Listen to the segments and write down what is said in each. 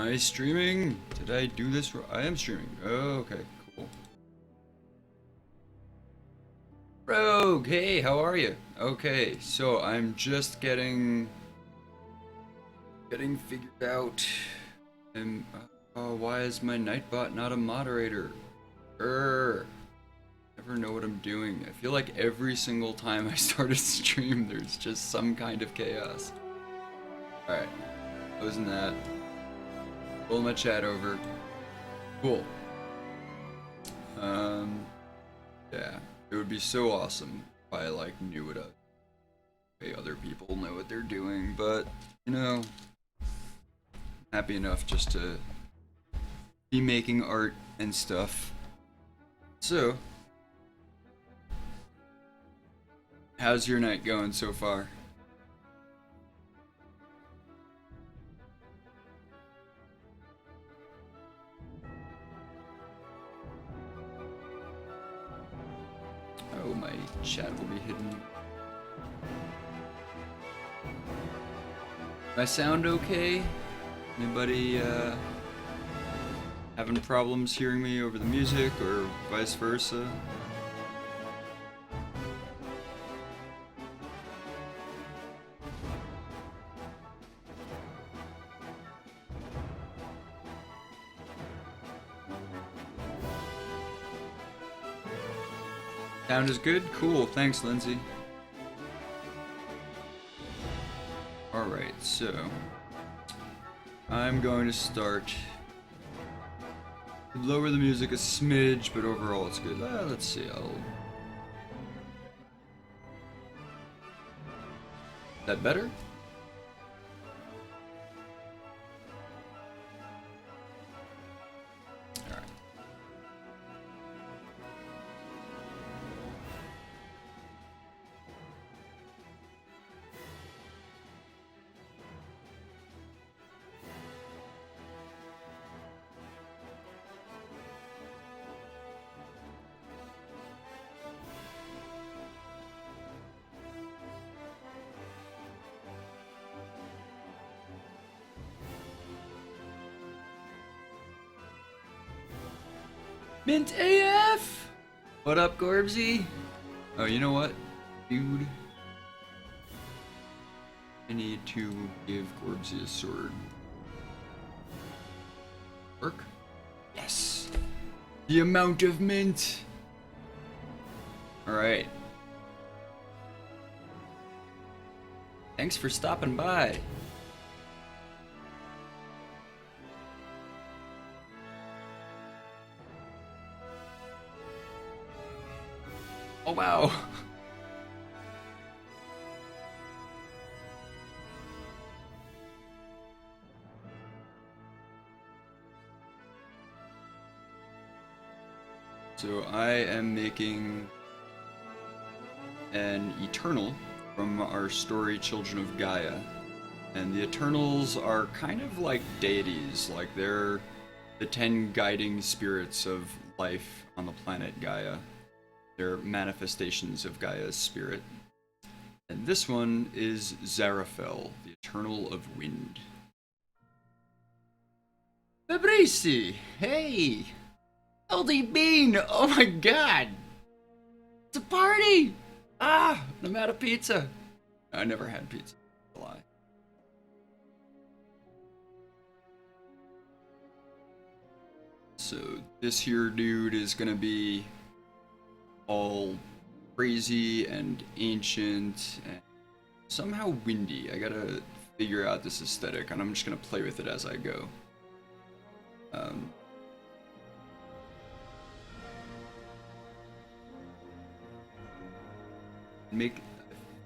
I streaming? Did I do this? I am streaming. Oh, okay, cool. Rogue, hey, how are you? Okay, so I'm just getting figured out. And why is my Nightbot not a moderator? Never know what I'm doing. I feel like every single time I start a stream, there's just some kind of chaos. All right, closing that. Pull my chat over. Cool. Yeah, it would be so awesome if I like knew what other people know what they're doing, but you know, happy enough just to be making art and stuff. So, how's your night going so far? Oh, my chat will be hidden. My sound okay? Anybody having problems hearing me over the music or vice versa? Sound is good? Cool, thanks Lindsay. Alright, so I'm going to start. Lower the music a smidge, but overall it's good. Let's see, Is that better? Alright. Mint AF! What up, Gorbsy? Oh, you know what, dude? I need to give Gorbsy a sword. Work? Yes! The amount of mint! Alright. Thanks for stopping by. Oh wow! So I am making an Eternal from our story Children of Gaia. And the Eternals are kind of like deities, like they're the 10 guiding spirits of life on the planet Gaia. They're manifestations of Gaia's spirit. And this one is Zaraphel, the Eternal of Wind. Fabrici! Hey! LD Bean! Oh my god! It's a party! Ah! I'm out of pizza. I never had pizza. A lie. So this here dude is gonna be all crazy and ancient and somehow windy. I gotta figure out this aesthetic and I'm just gonna play with it as I go. I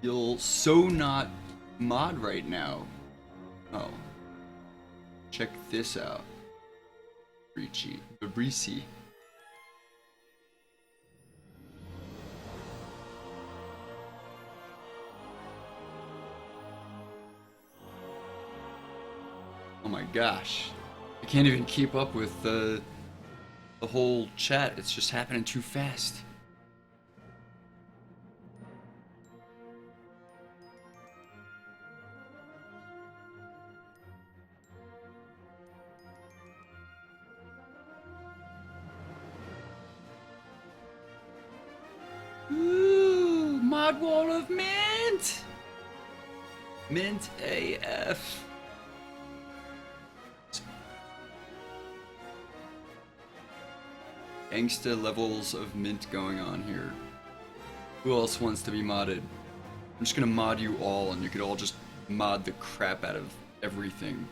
feel so not mod right now. Oh. Check this out. Fabrici. Oh my gosh. I can't even keep up with the whole chat. It's just happening too fast. mod wall of mint! Mint AF. Gangsta levels of mint going on here. Who else wants to be modded? I'm just gonna mod you all, and you could all just mod the crap out of everything.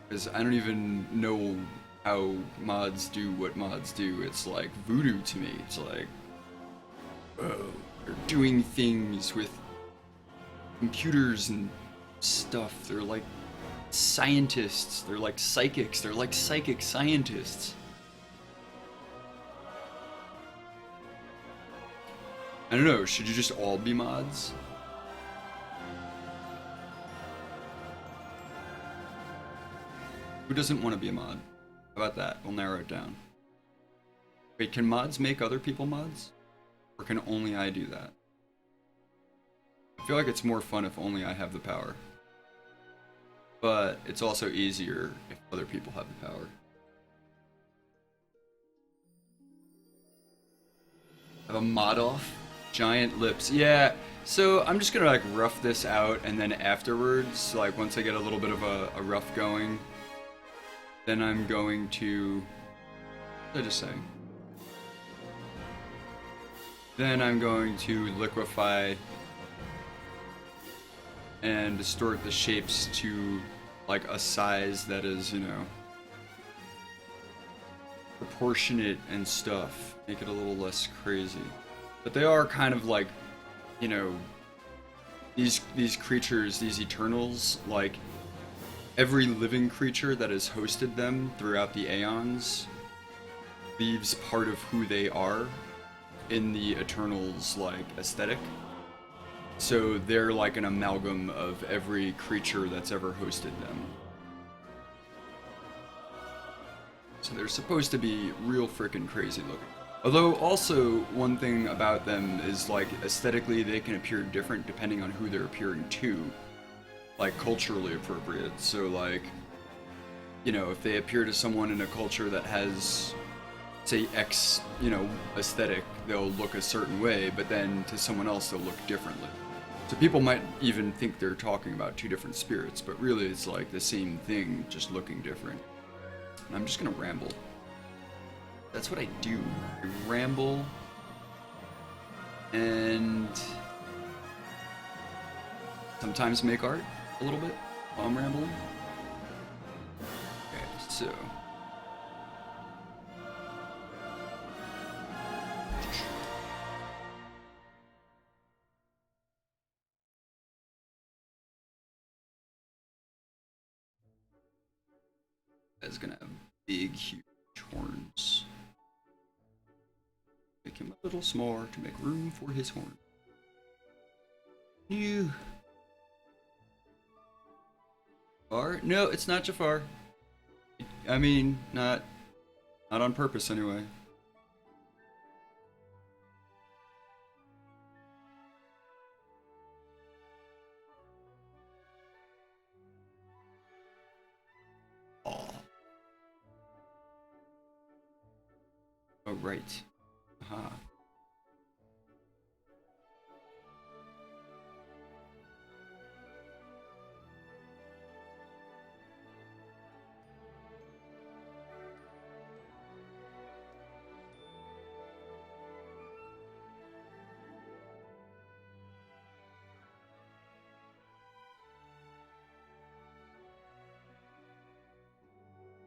Because I don't even know how mods do what mods do. It's like voodoo to me. It's like, oh, they're doing things with computers and stuff. They're like scientists. They're like psychics. They're like psychic scientists. I don't know, should you just all be mods? Who doesn't want to be a mod? How about that? We'll narrow it down. Wait, can mods make other people mods? Or can only I do that? I feel like it's more fun if only I have the power. But it's also easier if other people have the power. Have a mod off? Giant lips. Yeah, so I'm just gonna like rough this out, and then afterwards, like once I get a little bit of a rough going, then I'm going to, what did I just say? Then I'm going to liquefy and distort the shapes to like a size that is, you know, proportionate and stuff. Make it a little less crazy. But they are kind of like, you know, these creatures, these Eternals, like every living creature that has hosted them throughout the aeons leaves part of who they are in the Eternals like aesthetic. So they're like an amalgam of every creature that's ever hosted them. So they're supposed to be real frickin' crazy looking. Although also one thing about them is like aesthetically they can appear different depending on who they're appearing to. Like culturally appropriate. So like, you know, if they appear to someone in a culture that has, say, X, you know, aesthetic, they'll look a certain way, but then to someone else they'll look differently. So people might even think they're talking about two different spirits, but really it's like the same thing, just looking different. And I'm just gonna ramble. That's what I do. I ramble and sometimes make art a little bit while I'm rambling. Okay, so that's gonna have big, huge horns. Make him a little smaller to make room for his horn. You. Jafar? No, it's not Jafar. I mean, not on purpose anyway. Oh. Oh, right. Aha.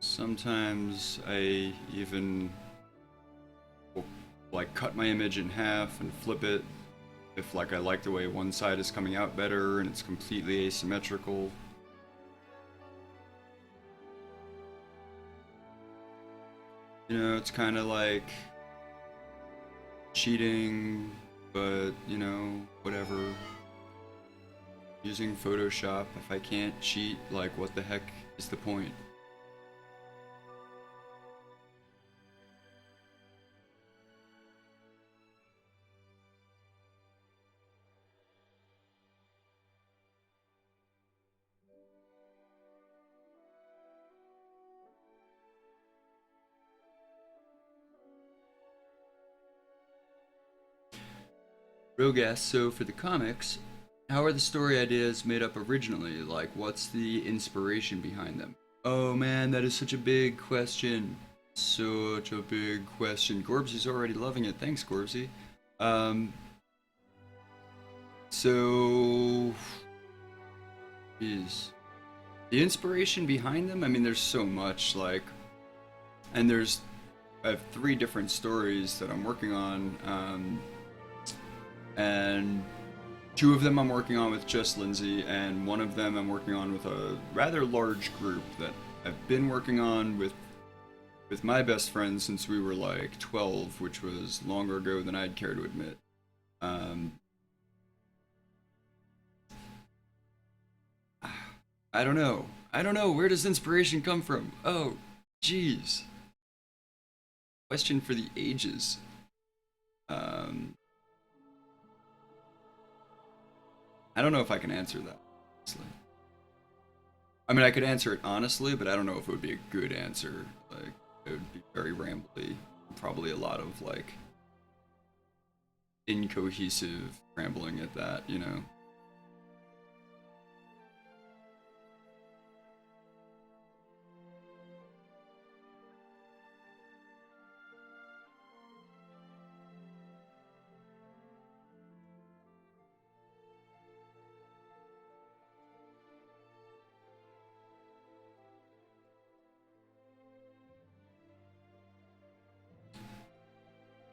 Sometimes I even will, like, cut my image in half and flip it if like I like the way one side is coming out better and it's completely asymmetrical. You know, it's kind of like cheating, but you know, whatever. Using Photoshop, if I can't cheat, like what the heck is the point? Rogas, so for the comics, how are the story ideas made up originally? Like, what's the inspiration behind them? Oh man, that is such a big question. Such a big question. Gorbsy's already loving it. Thanks, Gorbsy. Um, so, geez. The inspiration behind them? I mean, there's so much, like, and I have 3 different stories that I'm working on, and 2 of them I'm working on with just Lindsay, and 1 of them I'm working on with a rather large group that I've been working on with my best friend since we were like 12, which was longer ago than I'd care to admit. I don't know. I don't know. Where does inspiration come from? Oh, jeez. Question for the ages. Um, I don't know if I can answer that, honestly. I mean, I could answer it honestly, but I don't know if it would be a good answer. Like, it would be very rambly. Probably a lot of, like, incohesive rambling at that, you know?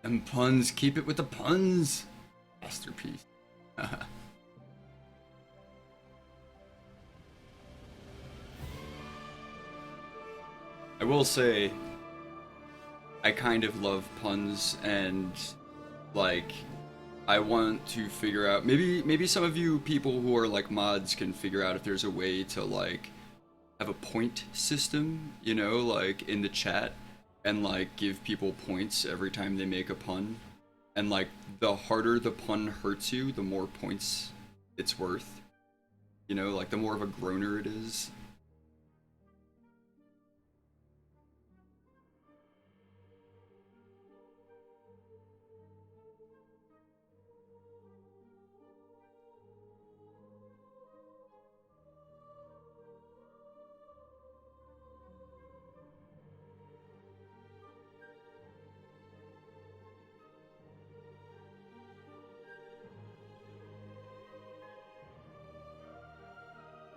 And puns, keep it with the puns! Masterpiece. I will say, I kind of love puns, and like, I want to figure out, maybe some of you people who are like mods can figure out if there's a way to like have a point system, you know, like in the chat, and like give people points every time they make a pun, and like the harder the pun hurts you, the more points it's worth, you know, like the more of a groaner it is.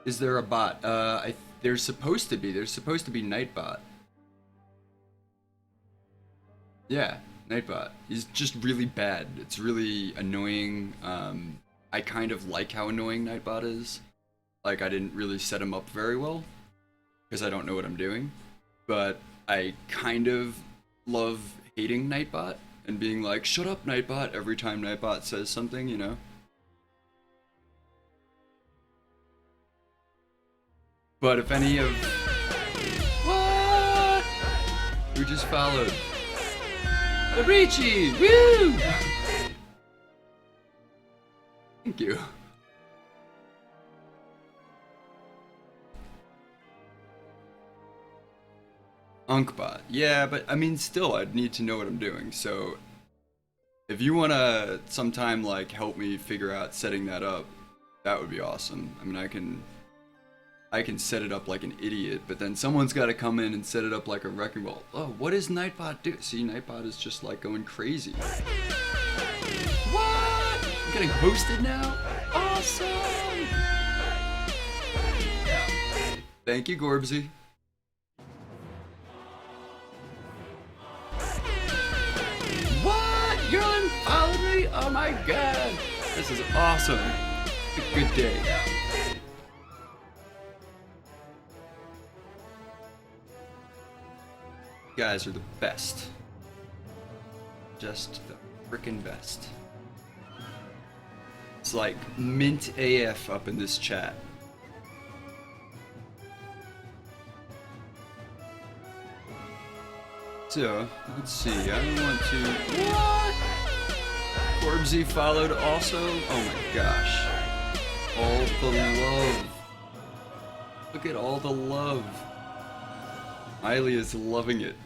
Is there a bot? There's supposed to be. There's supposed to be Nightbot. Yeah, Nightbot. He's just really bad. It's really annoying. I kind of like how annoying Nightbot is. Like, I didn't really set him up very well because I don't know what I'm doing. But I kind of love hating Nightbot and being like, "Shut up, Nightbot!" every time Nightbot says something, you know. But if any of what? Who just followed? Richie! Woo! Thank you. Unkbot. Yeah, but I mean, still, I'd need to know what I'm doing. So, if you wanna sometime like help me figure out setting that up, that would be awesome. I mean, I can set it up like an idiot, but then someone's got to come in and set it up like a wrecking ball. Oh, what does Nightbot do? See, Nightbot is just like going crazy. What? I'm getting hosted now? Awesome! Thank you, Gorbsy. What? You're unfollowed me? Oh my god! This is awesome. A good day. You guys are the best. Just the frickin' best. It's like mint AF up in this chat. So, let's see, I want to... What? Corbsy followed also? Oh my gosh. All the love. Look at all the love. Miley is loving it.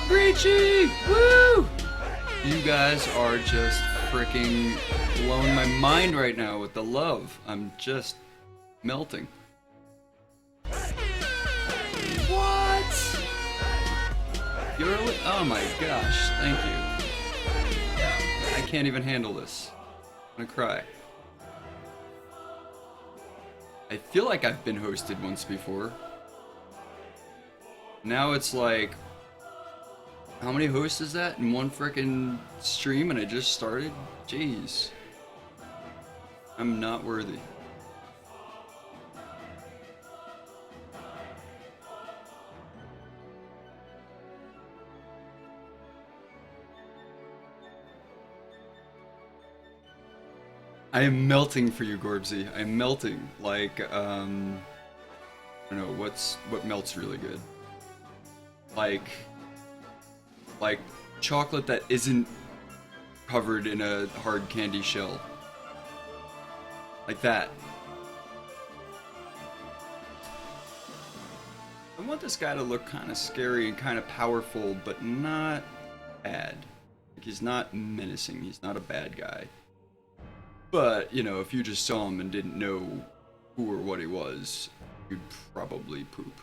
Breachy! Woo! You guys are just freaking blowing my mind right now with the love. I'm just melting. What? You're oh my gosh, thank you. I can't even handle this. I'm gonna cry. I feel like I've been hosted once before. Now it's like, how many hosts is that in one frickin' stream and I just started? Jeez. I'm not worthy. I am melting for you, Gorbsy. I'm melting. Like, I don't know, what melts really good? Like chocolate that isn't covered in a hard candy shell. Like that. I want this guy to look kind of scary and kind of powerful, but not bad. Like, he's not menacing, he's not a bad guy. But, you know, if you just saw him and didn't know who or what he was, you'd probably poop.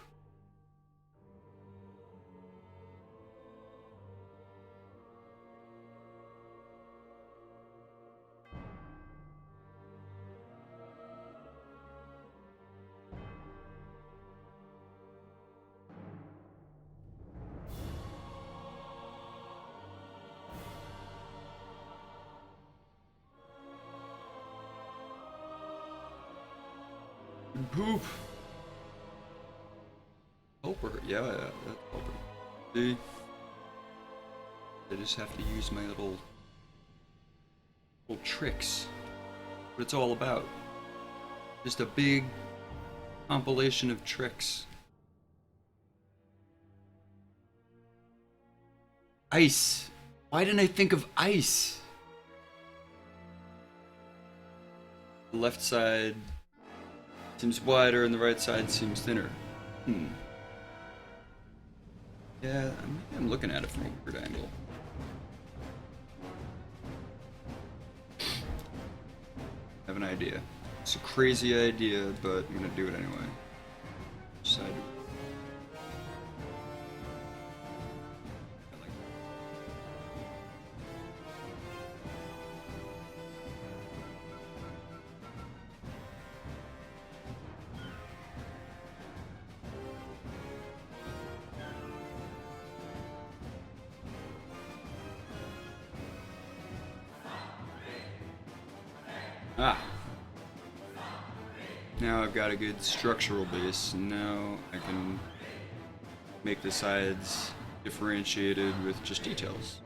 Poop. Helper, yeah, that's helper. See? I just have to use my little tricks. What it's all about. Just a big compilation of tricks. Ice. Why didn't I think of ice? The left side seems wider and the right side seems thinner. Yeah, maybe I'm looking at it from a weird angle. I have an idea. It's a crazy idea, but I'm gonna do it anyway. Side. Ah. Now I've got a good structural base, and now I can make the sides differentiated with just details,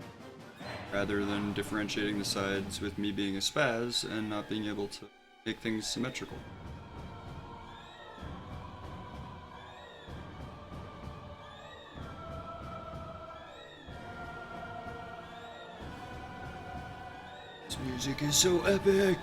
rather than differentiating the sides with me being a spaz and not being able to make things symmetrical. This music is so epic!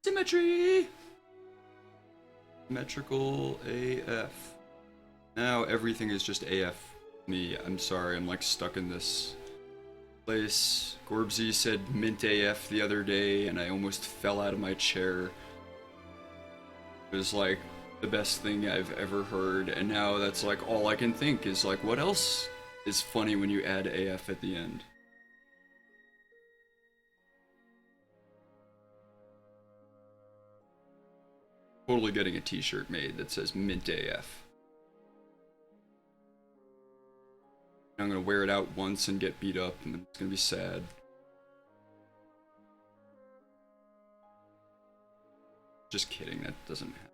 Symmetry! Symmetrical AF. Now everything is just AF. Me, I'm sorry, I'm like stuck in this place. Gorbsy said mint AF the other day and I almost fell out of my chair. It was like the best thing I've ever heard, and now that's like all I can think is like, what else is funny when you add AF at the end? Totally getting a t-shirt made that says Mint AF. I'm gonna wear it out once and get beat up, and it's gonna be sad. Just kidding, that doesn't happen.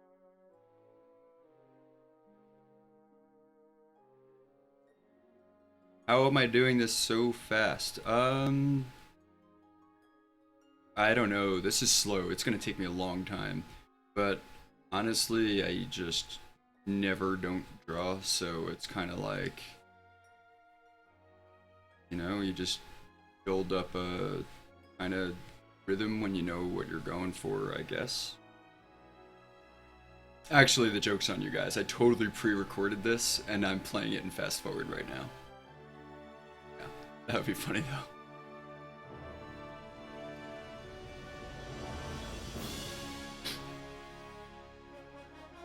How am I doing this so fast? I don't know. This is slow. It's gonna take me a long time. But honestly, I just never don't draw, so it's kind of like, you just build up a kind of rhythm when you know what you're going for, I guess. Actually, the joke's on you guys. I totally pre-recorded this, and I'm playing it in fast forward right now. Yeah, that would be funny though.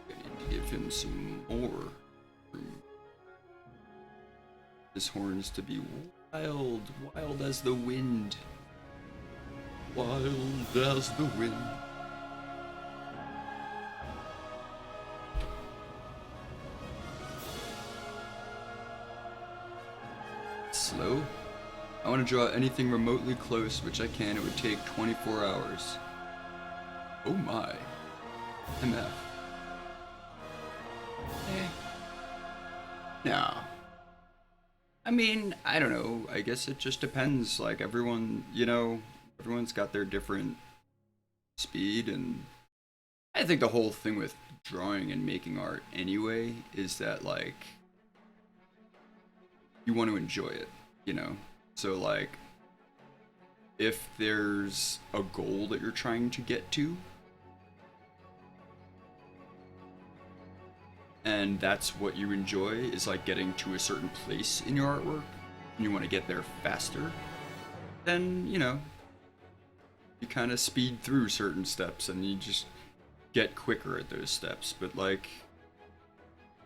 I need to give him some more room. His horns to be wild, wild as the wind. Wild as the wind. Slow. I want to draw anything remotely close, which I can. It would take 24 hours. Oh my. MF. Eh. No. I mean, I don't know. I guess it just depends. Like everyone, everyone's got their different speed, and I think the whole thing with drawing and making art anyway is that like you want to enjoy it, you know? So like if there's a goal that you're trying to get to and that's what you enjoy is like getting to a certain place in your artwork and you want to get there faster, then, you kind of speed through certain steps and you just get quicker at those steps. But like,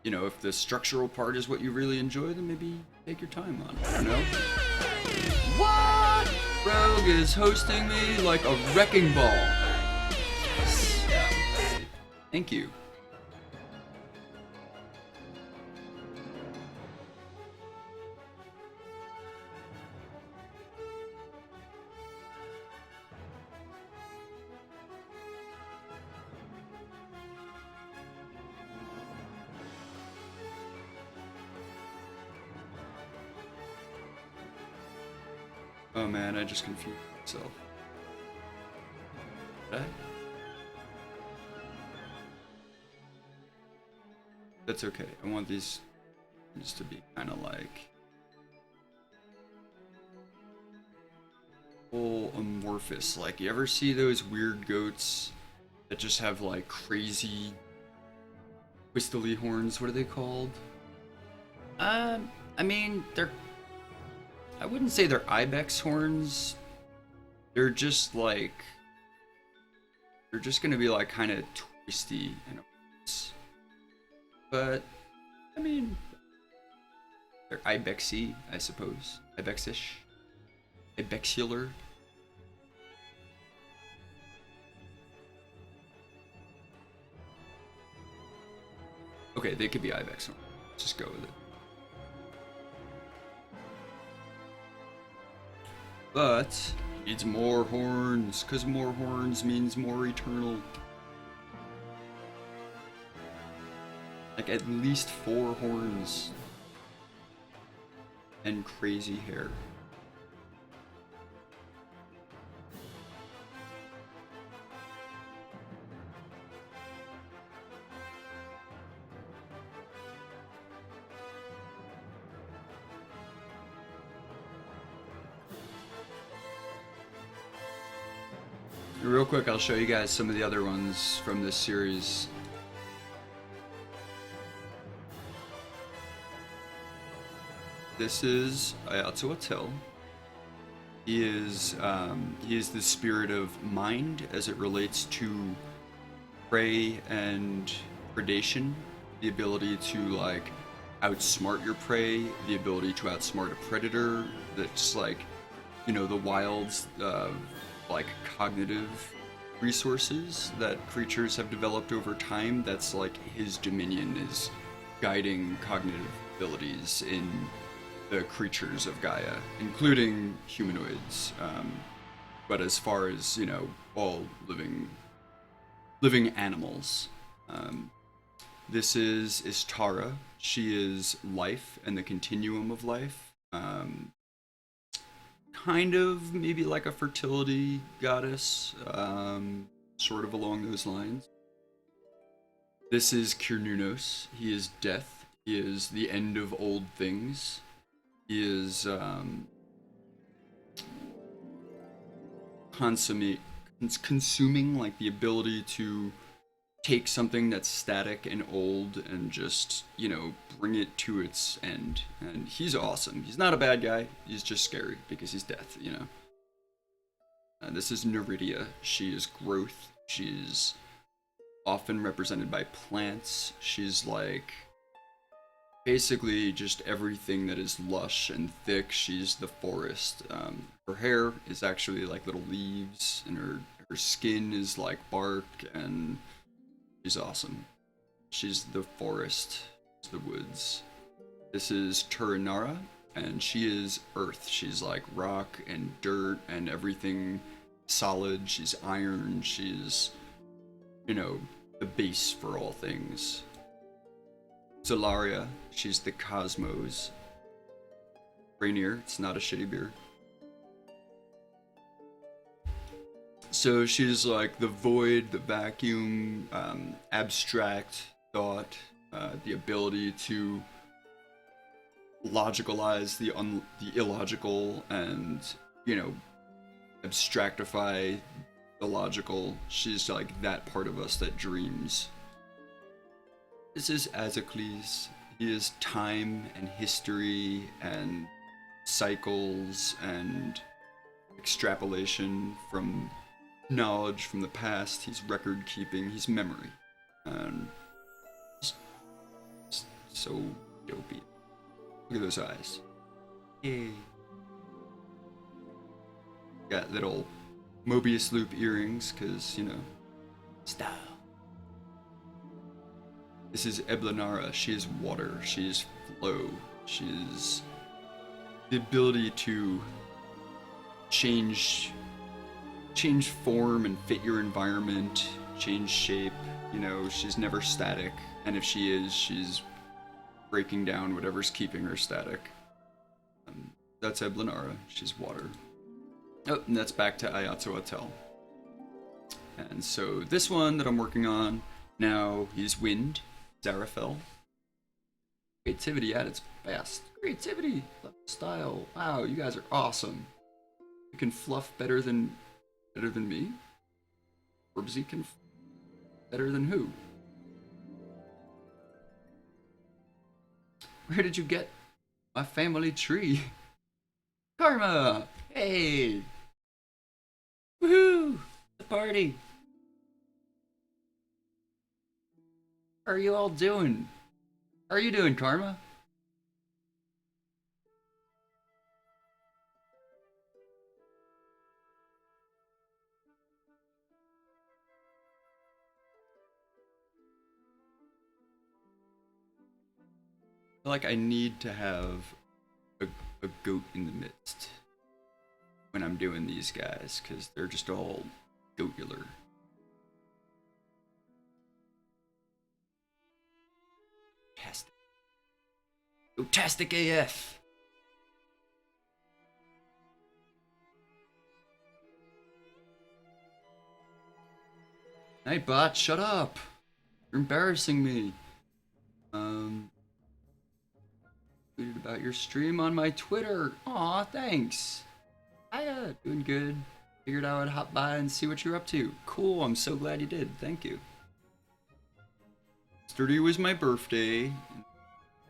if the structural part is what you really enjoy, then maybe take your time on it. I don't know. What? Rogue is hosting me like a wrecking ball. Yes. Thank you. Oh man, I just confused myself. Did I? That's okay. I want these just to be kind of like full amorphous. Like, you ever see those weird goats that just have like crazy twistly horns? What are they called? I mean, I wouldn't say they're ibex horns. They're just like, they're just gonna be like kind of twisty in a sense. But I mean, they're ibexy, I suppose. Ibexish, ibexilar. Okay, they could be ibex horns. Let's just go with it. But needs more horns, because more horns means more eternal. Like at least 4 horns. And crazy hair. Real quick, I'll show you guys some of the other ones from this series. This is Ayatsuatel. He is the spirit of mind as it relates to prey and predation. The ability to like outsmart your prey, the ability to outsmart a predator. That's like, the wilds. Like cognitive resources that creatures have developed over time. That's like his dominion is guiding cognitive abilities in the creatures of Gaia, including humanoids. But as far as all living animals. This is Istara. She is life and the continuum of life. kind of maybe like a fertility goddess, sort of along those lines. This is Kyrnunos. He is death. He is the end of old things. He is consuming, like the ability to take something that's static and old and just, bring it to its end. And he's awesome. He's not a bad guy. He's just scary because he's death. This is Neridia. She is growth. She's often represented by plants. She's like basically just everything that is lush and thick. She's the forest. Her hair is actually like little leaves, and her skin is like bark, and she's awesome. She's the forest, the woods. This is Turanara, and she is earth. She's like rock and dirt and everything solid. She's iron. She's, the base for all things. Zolaria, she's the cosmos. Rainier, it's not a shitty beer. So she's like the void, the vacuum, abstract thought, the ability to logicalize the illogical and, abstractify the logical. She's like that part of us that dreams. This is Azocles. He is time and history and cycles and extrapolation from knowledge from the past. He's record keeping. He's memory. And so dopey. Look at those eyes. Yay. Got little Mobius loop earrings, because, style. This is Eblanara. She is water. She is flow. She is the ability to change form and fit your environment, change shape. She's never static, and if she is, she's breaking down whatever's keeping her static. That's Eblanara. She's water. Oh, and that's back to Ayatzoatel. And so this one that I'm working on now, he's wind. Zaraphel. Creativity at its best. Creativity, style. Wow, you guys are awesome. You can fluff better than me. Orbsy can better than who? Where did you get my family tree? Karma! Hey! Woohoo! The party! How are you all doing? How are you doing, Karma? I feel like I need to have a goat in the midst when I'm doing these guys, because they're just all goatular. Fantastic. Goatastic AF. Hey bot, shut up. You're embarrassing me. Tweeted about your stream on my Twitter. Aw, thanks. Hiya, doing good. Figured I would hop by and see what you're up to. Cool, I'm so glad you did. Thank you. Yesterday was my birthday.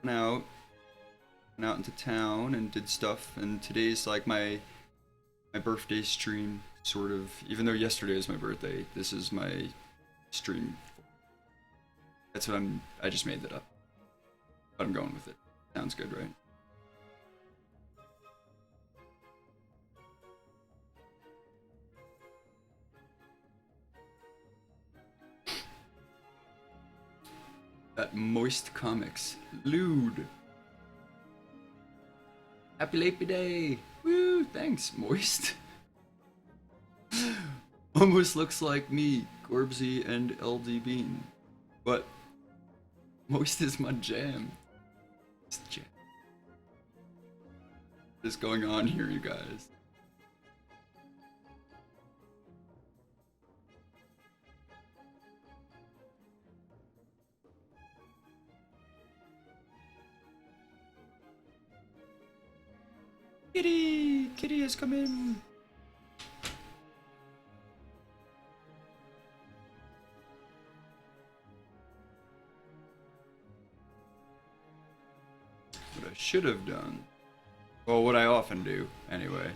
Went out into town and did stuff, and today's like my birthday stream, sort of. Even though yesterday was my birthday, this is my stream. That's what I just made that up. But I'm going with it. Sounds good, right? That Moist Comics. Lewd. Happy Lapy Day! Woo! Thanks, Moist. Almost looks like me, Gorbsy, and LD Bean. But Moist is my jam. What is going on here, you guys? Kitty! Kitty has come in! What I should have done, well, what I often do, anyway,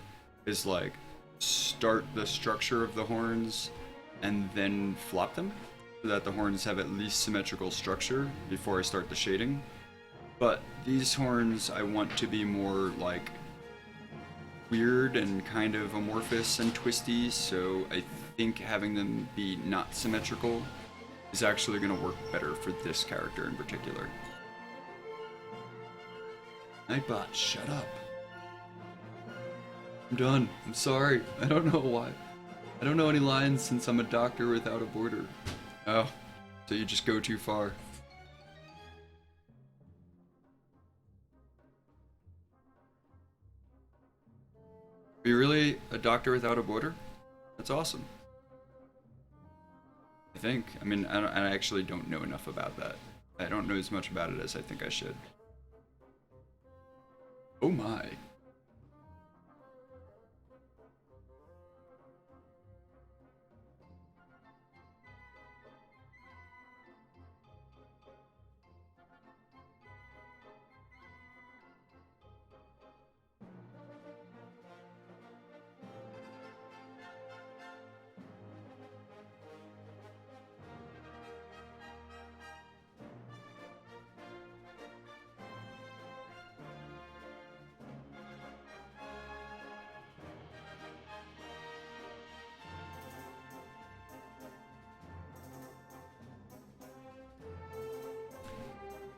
is like start the structure of the horns and then flop them so that the horns have at least symmetrical structure before I start the shading. But these horns I want to be more like weird and kind of amorphous and twisty, so I think having them be not symmetrical is actually going to work better for this character in particular. Nightbot, shut up. I'm done. I'm sorry. I don't know why. I don't know any lines since I'm a doctor without a border. Oh, so you just go too far. Are you really a doctor without a border? That's awesome. I think. I mean, I actually don't know enough about that. I don't know as much about it as I think I should. Oh my.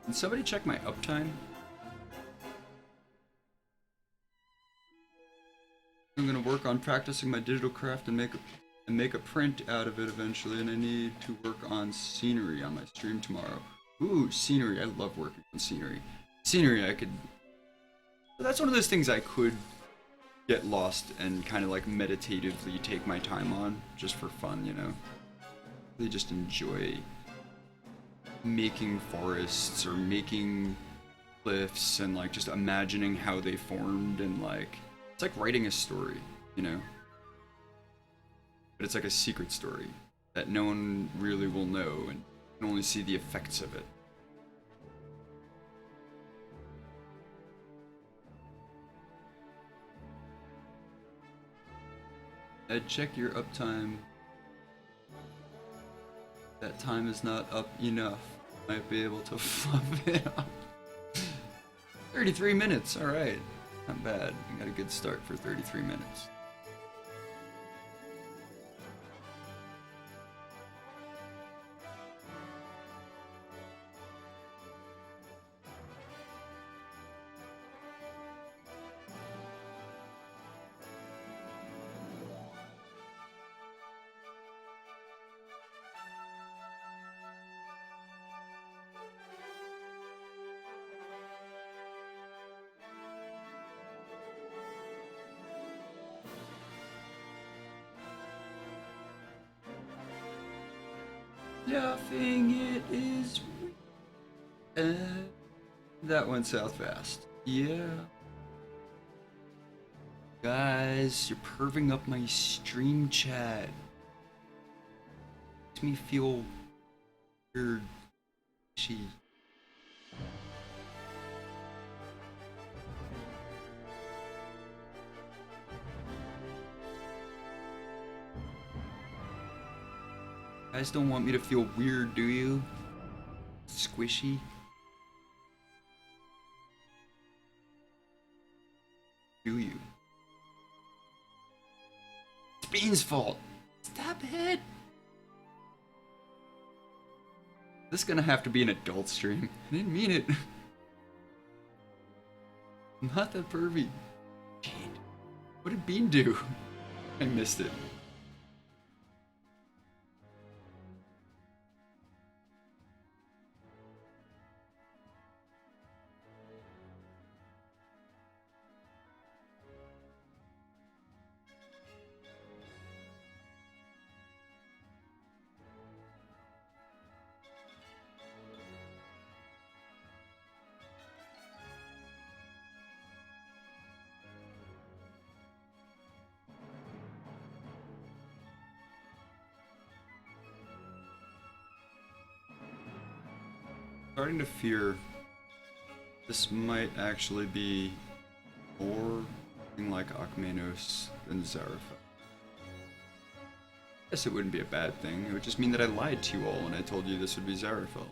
Can somebody check my uptime? I'm gonna work on practicing my digital craft and make a print out of it eventually, and I need to work on scenery on my stream tomorrow. Ooh, scenery. I love working on scenery. Scenery, I could... That's one of those things I could get lost and kind of like meditatively take my time on, just for fun, you know? Really just enjoy making forests or making cliffs and like just imagining how they formed, and like it's like writing a story, you know, but it's like a secret story that no one really will know and can only see the effects of it. I'd check your uptime. That time is not up enough. Might be able to fluff it up. 33 minutes, alright. Not bad. We got a good start for 33 minutes. Laughing it is. That went south fast. Yeah. Guys, you're perving up my stream chat. Makes me feel weird. Gee. Guys don't want me to feel weird, do you? Squishy? Do you? It's Bean's fault! Stop it! This is gonna have to be an adult stream. I didn't mean it. I'm not that pervy. Shit. What did Bean do? I missed it. Starting to fear this might actually be more like Akmenos than Zaraphel. Guess it wouldn't be a bad thing. It would just mean that I lied to you all when I told you this would be Zaraphel.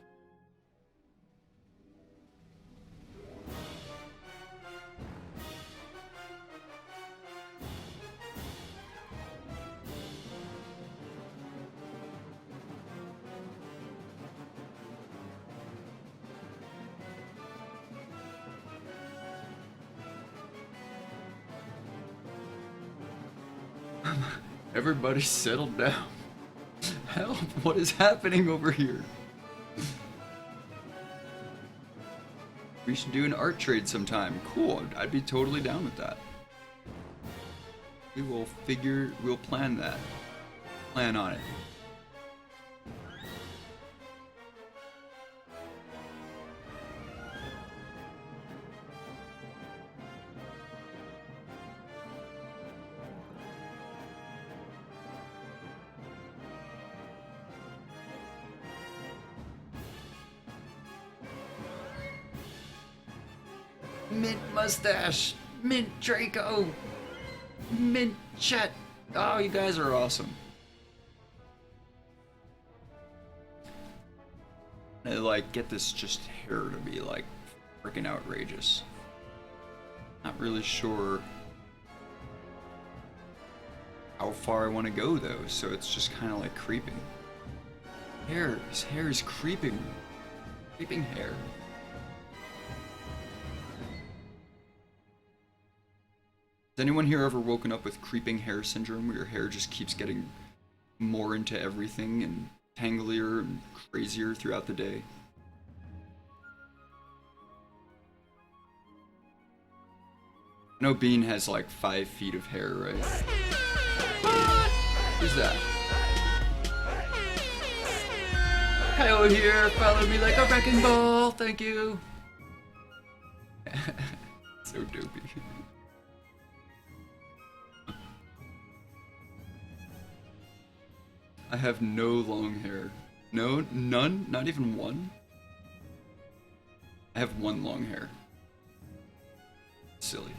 Everybody settle down. Help, what is happening over here? We should do an art trade sometime. Cool, I'd be totally down with that. We'll plan that. Plan on it. Mint mustache, mint Draco, mint Chet. Oh, you guys are awesome. I like get this just hair to be like freaking outrageous. Not really sure how far I want to go though, so it's just kind of like creeping. His hair is creeping. Creeping hair. Has anyone here ever woken up with creeping hair syndrome, where your hair just keeps getting more into everything and tanglier and crazier throughout the day? I know Bean has like 5 feet of hair, right? What? Who's that? Kyle here, follow me like a wrecking ball, thank you. So dopey. I have no long hair. No, none? Not even one? I have one long hair. Silly.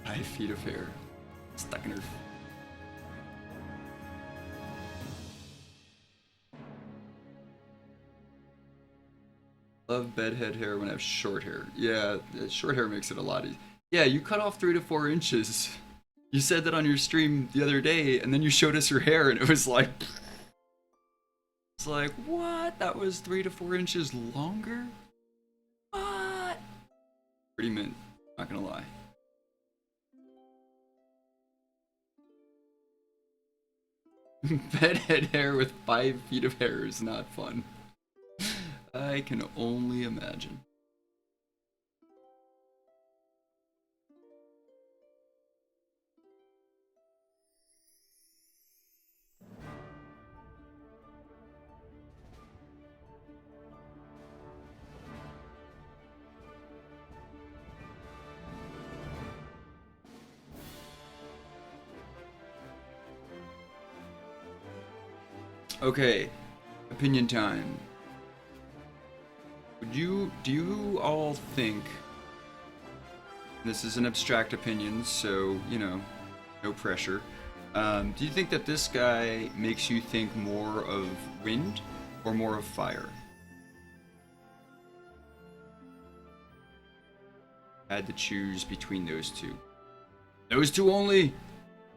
Five feet of hair stuck in her. Love bedhead hair when I have short hair. Yeah, short hair makes it a lot easier. Yeah, you cut off 3 to 4 inches. You said that on your stream the other day, and then you showed us your hair, and it was like... It's like, what? That was 3 to 4 inches longer? What? Pretty mint, not gonna lie. Bedhead hair with 5 feet of hair is not fun. I can only imagine. Okay, opinion time. Do you all think, this is an abstract opinion, so, you know, no pressure. Do you think that this guy makes you think more of wind or more of fire? I had to choose between those two. Those two only!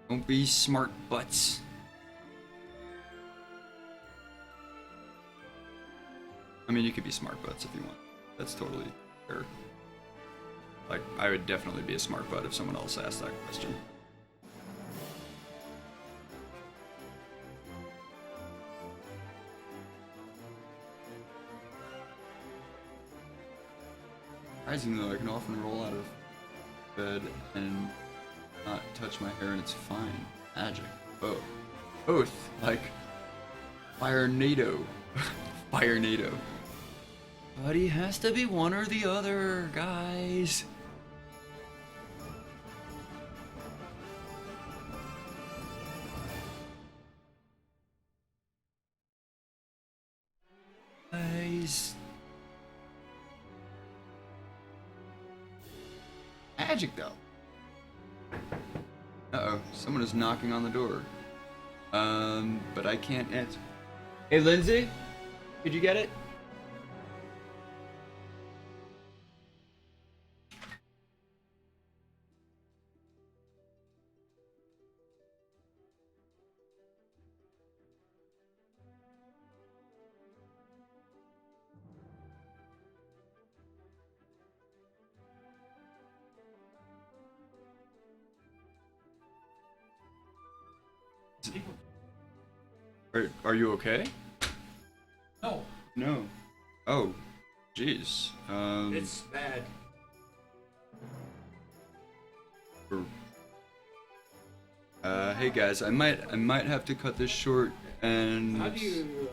Don't be smart butts. I mean, you could be smart butts if you want. That's totally fair. Like, I would definitely be a smart butt if someone else asked that question. Surprisingly, I can often roll out of bed and not touch my hair and it's fine. Magic. Both. Both. Like, Fire NATO. Fire NATO. But he has to be one or the other, guys. Guys. Magic though. Uh-oh, someone is knocking on the door. But I can't answer. Hey, Lindsay? Could you get it? Are you okay? No. No. Oh, jeez. It's bad. Hey guys, I might have to cut this short, and How do you...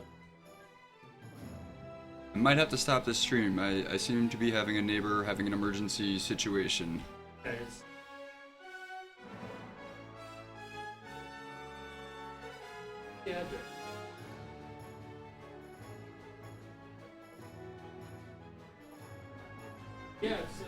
I might have to stop this stream. I seem to be having a neighbor having an emergency situation. It's... Yeah, yeah, it's...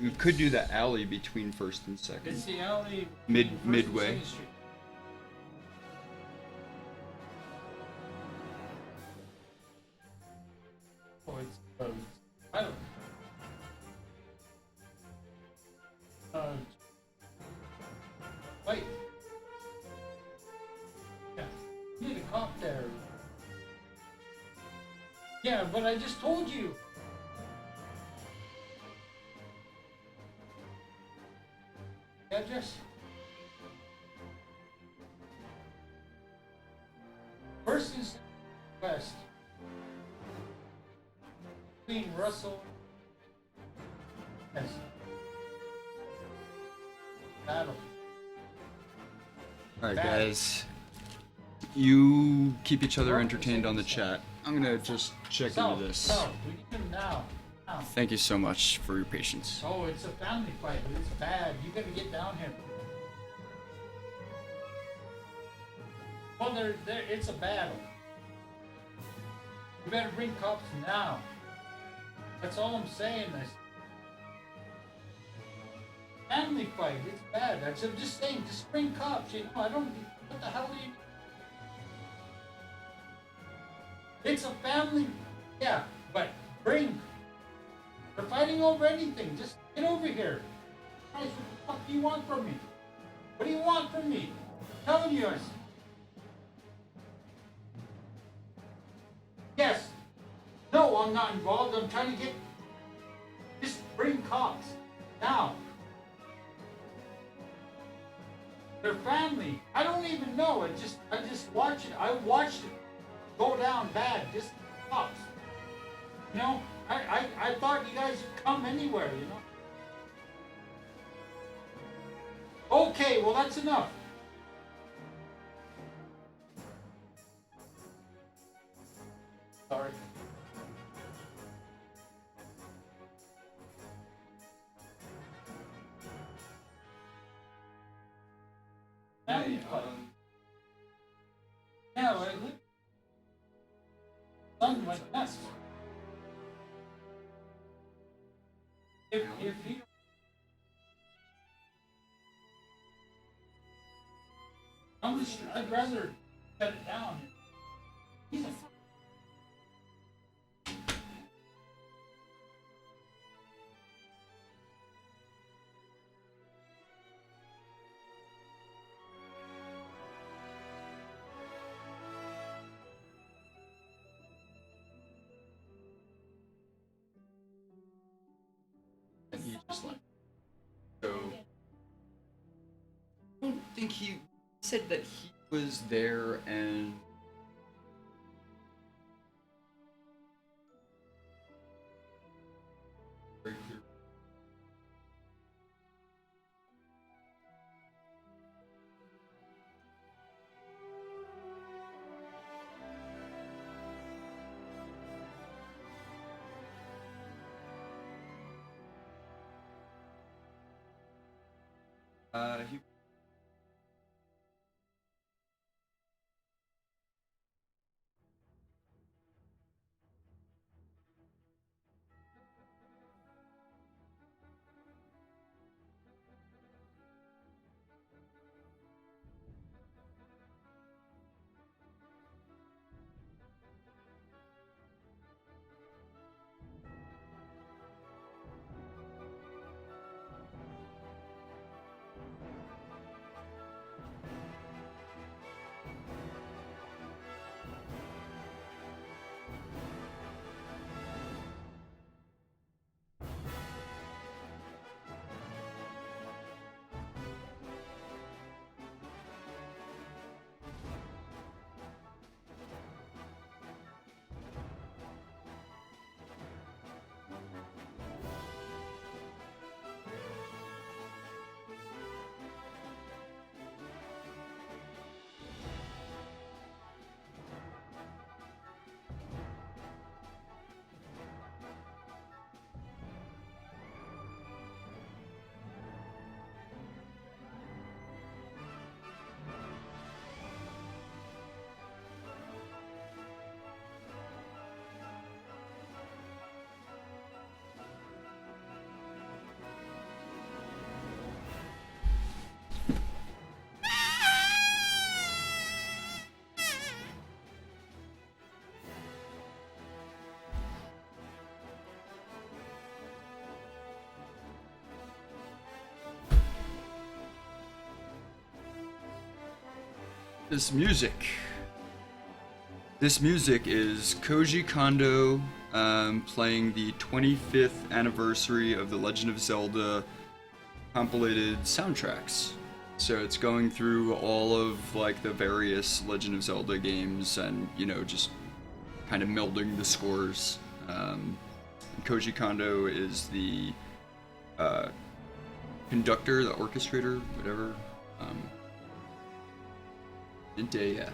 You could do the alley between first and second. It's the alley... Midway. Oh, it's... I don't... Wait. Yeah, you need a cop there. Yeah, but I just told you. Address? First and west. Between Russell. Yes. Battle. Alright guys, you keep each other entertained on the chat. I'm gonna just check into this. No, we need him now. Now. Thank you so much for your patience. Oh, it's a family fight. It's bad. You gotta get down here. Well, it's a battle. You better bring cops now. That's all I'm saying. Family fight. It's bad. I'm just saying. Just bring cops. You know, I don't. What the hell do you? It's a family. Yeah, but bring. We're fighting over anything. Just get over here. Guys, what the fuck do you want from me? What do you want from me? I'm telling you. Yes. No, I'm not involved. I'm trying to get. Just bring cops now. Their family. I don't even know. I just watch it. I watched it go down bad. Just cops. You know, I thought you guys would come anywhere, you know. Okay, well that's enough. Sorry. Yeah, well, something like that. If you I'd rather cut it down. He's a He just like so. I don't think he said that he was there and. Very clear. He This music. This music is Koji Kondo playing the 25th anniversary of the Legend of Zelda compilated soundtracks. So it's going through all of like the various Legend of Zelda games and, you know, just kind of melding the scores. Koji Kondo is the conductor, the orchestrator, whatever. Int AF.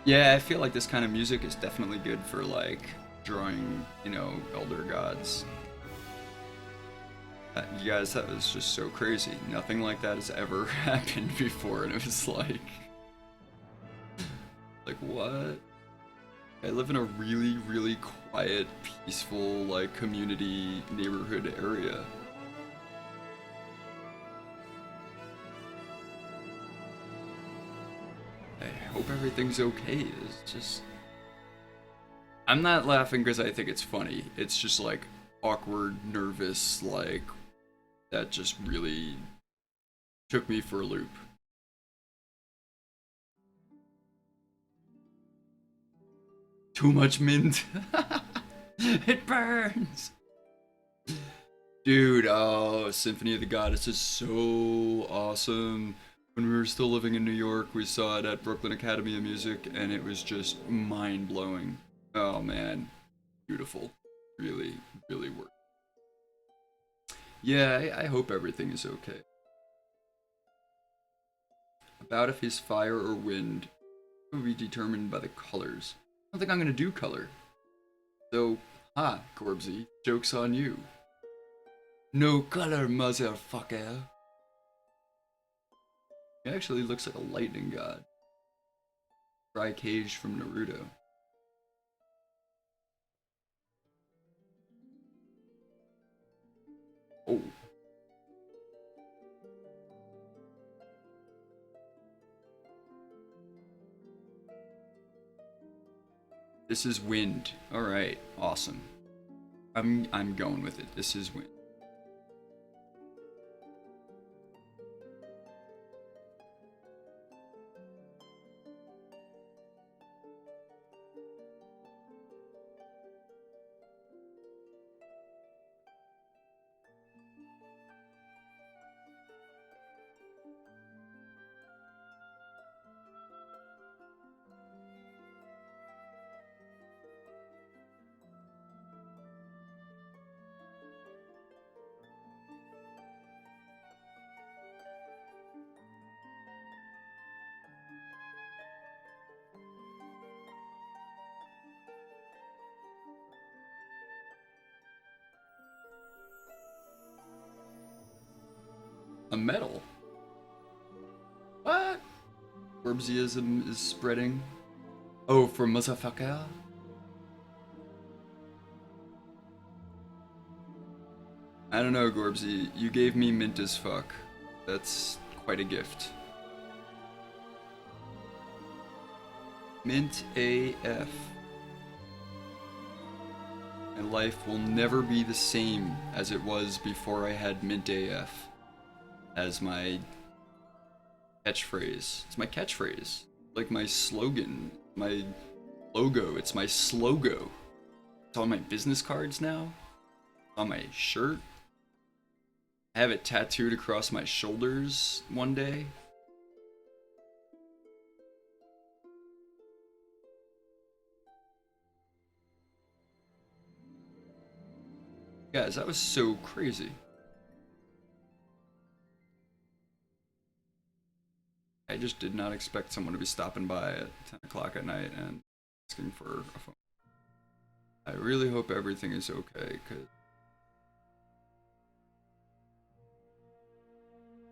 Yeah, I feel like this kind of music is definitely good for like drawing, you know, elder gods. You guys, that was just so crazy. Nothing like that has ever happened before, and it was like what? I live in a really, really quiet, peaceful, like community neighborhood area. I hope everything's okay. It's just... I'm not laughing because I think it's funny. It's just like awkward, nervous, like that just really took me for a loop. Too much mint. It burns. Dude, oh, Symphony of the Goddess is so awesome. When we were still living in New York, we saw it at Brooklyn Academy of Music, and it was just mind-blowing. Oh man, beautiful. Really, really worth it. Yeah, I hope everything is okay. About if he's fire or wind will be determined by the colors. I don't think I'm gonna do color. So, Corbsy, joke's on you. No color, motherfucker. He actually looks like a lightning god. Dry Cage from Naruto. Oh. This is wind. Alright, awesome. I'm going with it. This is wind. A medal? What? Orbsiism is spreading. Oh, for motherfucker? I don't know, Gorbsy. You gave me mint as fuck. That's quite a gift. Mint AF. My life will never be the same as it was before I had Mint AF as my catchphrase. It's my catchphrase. Like my slogan, my logo. It's my slogo. It's on my business cards now. It's on my shirt. I have it tattooed across my shoulders one day. Guys, that was so crazy. I just did not expect someone to be stopping by at 10 o'clock at night and asking for a phone. I really hope everything is okay, because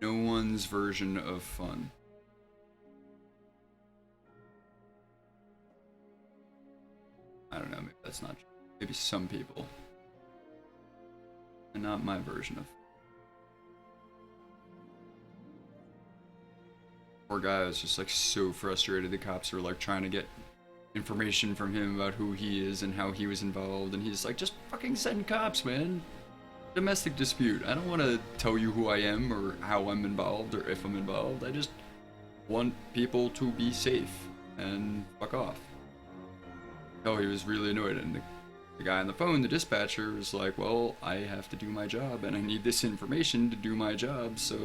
no one's version of fun. I don't know, maybe that's not true. Maybe some people. And not my version of fun. Poor guy was just like so frustrated. The cops were like trying to get information from him about who he is and how he was involved, and he's like, just fucking send cops, man. Domestic dispute. I don't want to tell you who I am or how I'm involved or if I'm involved. I just want people to be safe and fuck off. Oh, he was really annoyed, and the guy on the phone, the dispatcher, was like, well, I have to do my job and I need this information to do my job, so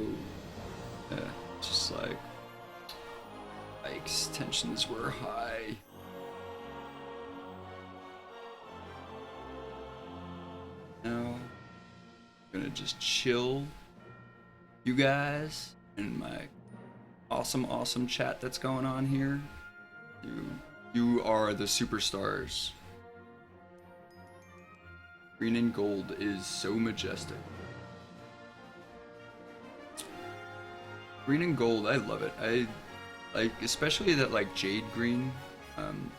yeah, just like Ike's tensions were high. Now, I'm gonna just chill you guys and my awesome chat that's going on here. You are the superstars. Green and gold is so majestic. Green and gold, I love it. I like, especially that like jade green.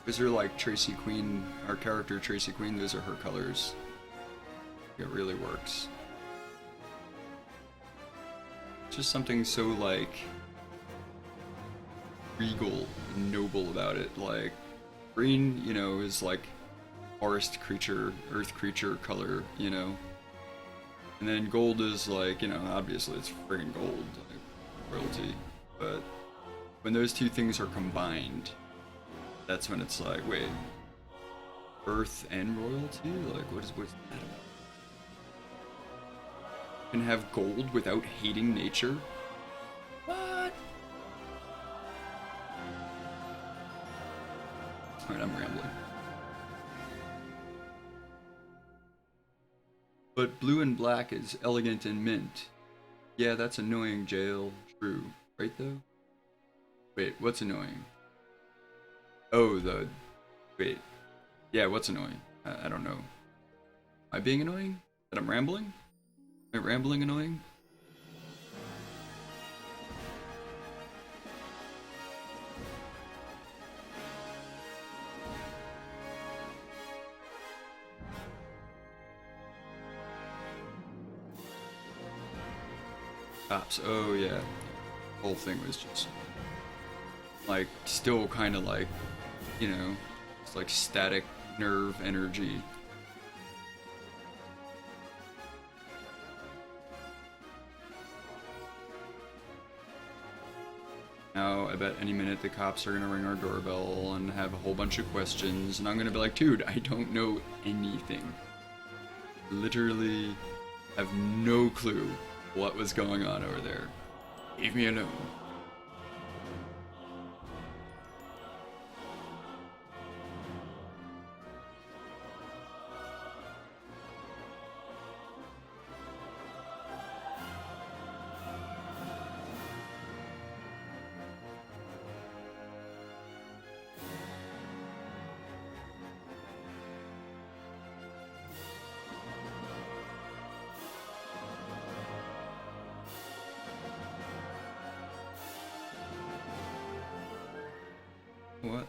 Those are like Tracy Queen, our character Tracy Queen, those are her colors. It really works. Just something so like regal and noble about it. Like green, you know, is like forest creature, earth creature color, you know. And then gold is like, you know, obviously it's friggin' gold, like royalty. But when those two things are combined, that's when it's like, wait, earth and royalty? Like, what's that about? You can have gold without hating nature? What? Alright, I'm rambling. But blue and black is elegant and mint. Yeah, that's annoying, Jail. True. Right, though? Wait, what's annoying? Oh, wait. Yeah, what's annoying? I don't know. Am I being annoying? That I'm rambling? Am I rambling annoying? Cops. Oh, yeah. The whole thing was just like still kind of like, you know, it's like static nerve energy. Now, I bet any minute the cops are gonna ring our doorbell and have a whole bunch of questions, and I'm gonna be like, dude, I don't know anything. Literally have no clue what was going on over there. Leave me alone. what?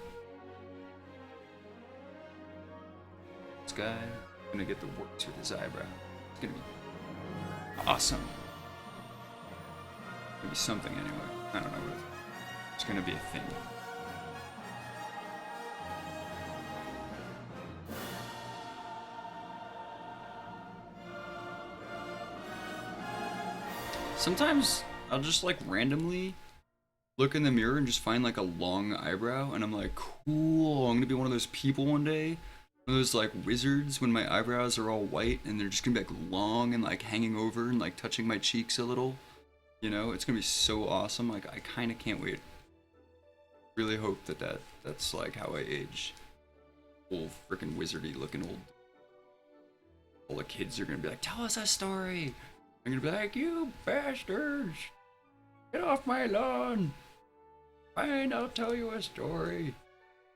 This guy gonna get the works with his eyebrow. It's gonna be awesome. It's gonna be something anyway. I don't know what it is. It's gonna be a thing. Sometimes I'll just like randomly look in the mirror and just find like a long eyebrow, and I'm like, cool, I'm gonna be one of those people one day. One of those like wizards when my eyebrows are all white and they're just gonna be like long and like hanging over and like touching my cheeks a little. You know, it's gonna be so awesome. Like, I kinda can't wait. Really hope that's like how I age. Old freaking wizardy looking old. All the kids are gonna be like, tell us a story. I'm gonna be like, you bastards! Get off my lawn! Fine, I'll tell you a story.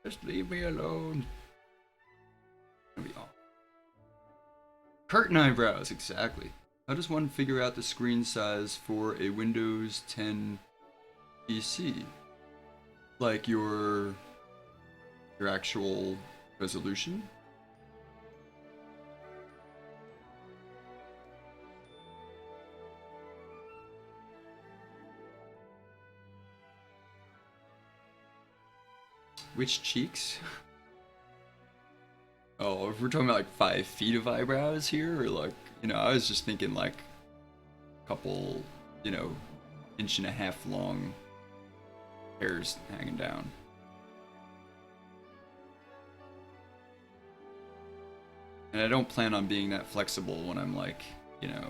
Just leave me alone. It's gonna be awful. Curtain eyebrows, exactly. How does one figure out the screen size for a Windows 10 PC? Like your actual resolution? Which cheeks? Oh, if we're talking about like 5 feet of eyebrows here, or like, you know, I was just thinking like a couple, you know, 1.5 inch long hairs hanging down. And I don't plan on being that flexible when I'm like, you know,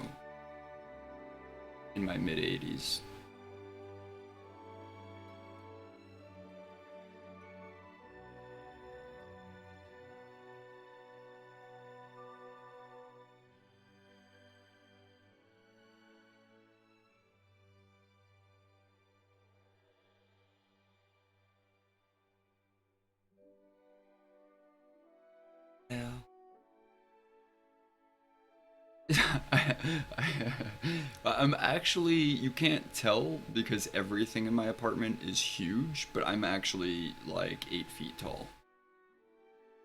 in my mid-80s. I'm actually, you can't tell because everything in my apartment is huge, but I'm actually like 8 feet tall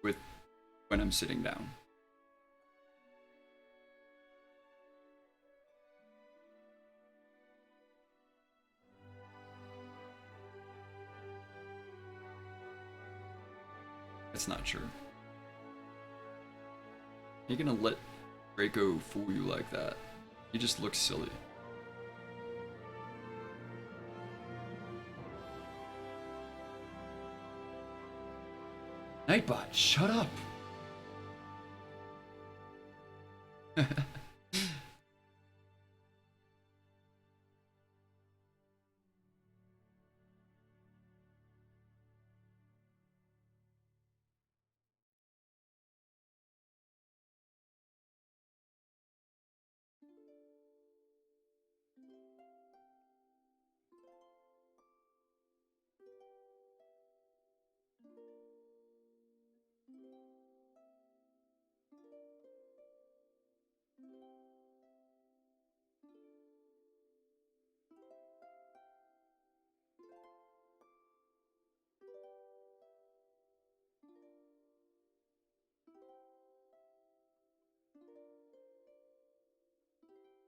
with when I'm sitting down. That's not true. You're gonna let Draco fool you like that. He just looks silly. Nightbot, shut up!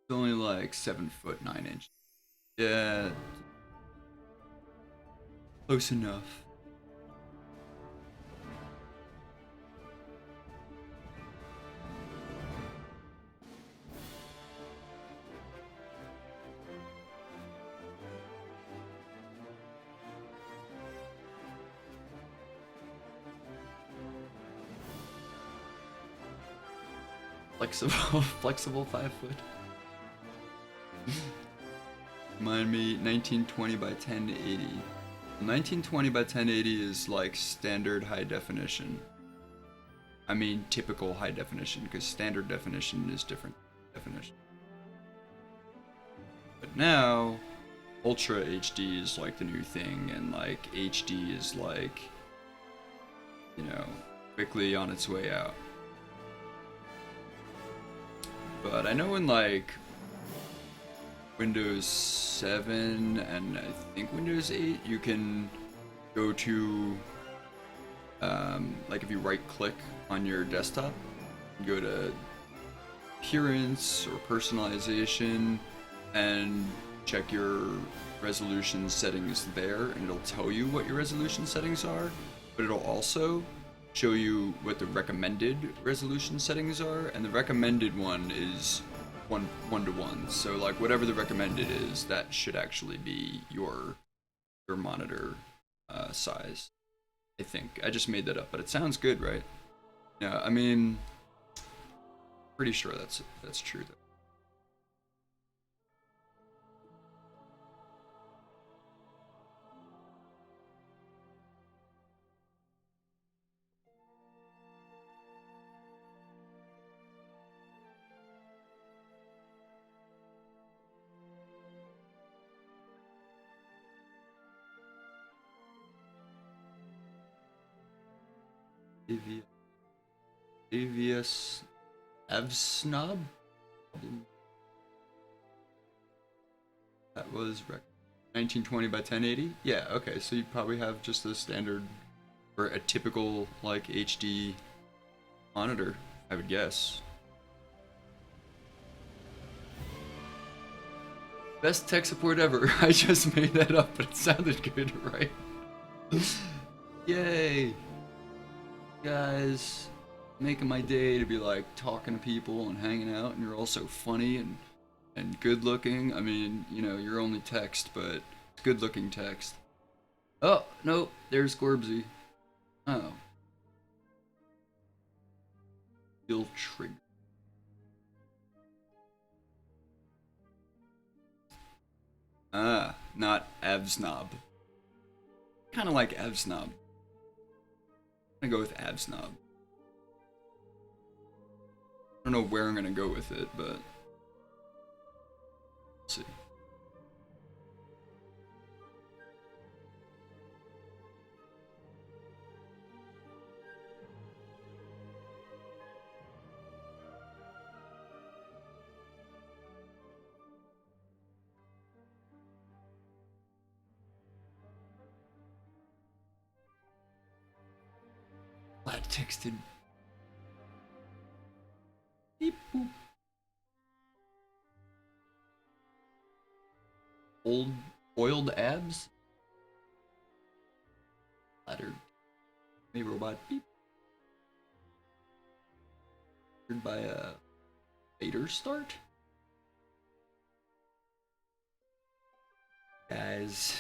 It's only like 7 foot 9 inches. Yeah, close enough. Flexible 5 foot. Remind me, 1920 by 1080. 1920 by 1080 is like standard high definition. I mean typical high definition, because standard definition is different definition. But now, Ultra HD is like the new thing, and like HD is like, you know, quickly on its way out. But I know in like Windows 7 and I think Windows 8, you can go to Like if you right click on your desktop, go to appearance or personalization and check your resolution settings there, and it'll tell you what your resolution settings are, but it'll also show you what the recommended resolution settings are, and the recommended one is one to one. So like whatever the recommended is, that should actually be your monitor size. I think I just made that up, but it sounds good, right? Yeah, I mean, pretty sure that's true though. AVS Evsnob? That was 1920 by 1080? Yeah, okay, so you probably have just the standard, or a typical, like, HD monitor, I would guess. Best tech support ever. I just made that up, but it sounded good, right? Yay! Guys, making my day to be like talking to people and hanging out, and you're also funny and good looking. I mean, you know, you're only text, but it's good looking text. Oh, nope, there's Gorbsy. Oh. Feel trigger. Ah, not Avsnob. Kind of like Avsnob. I'm gonna go with Avsnob. I don't know where I'm gonna go with it, but let's see. Flat texted. Beep boop. Oiled abs? Flattered. Hey robot. Beep. By a Vader start? Guys,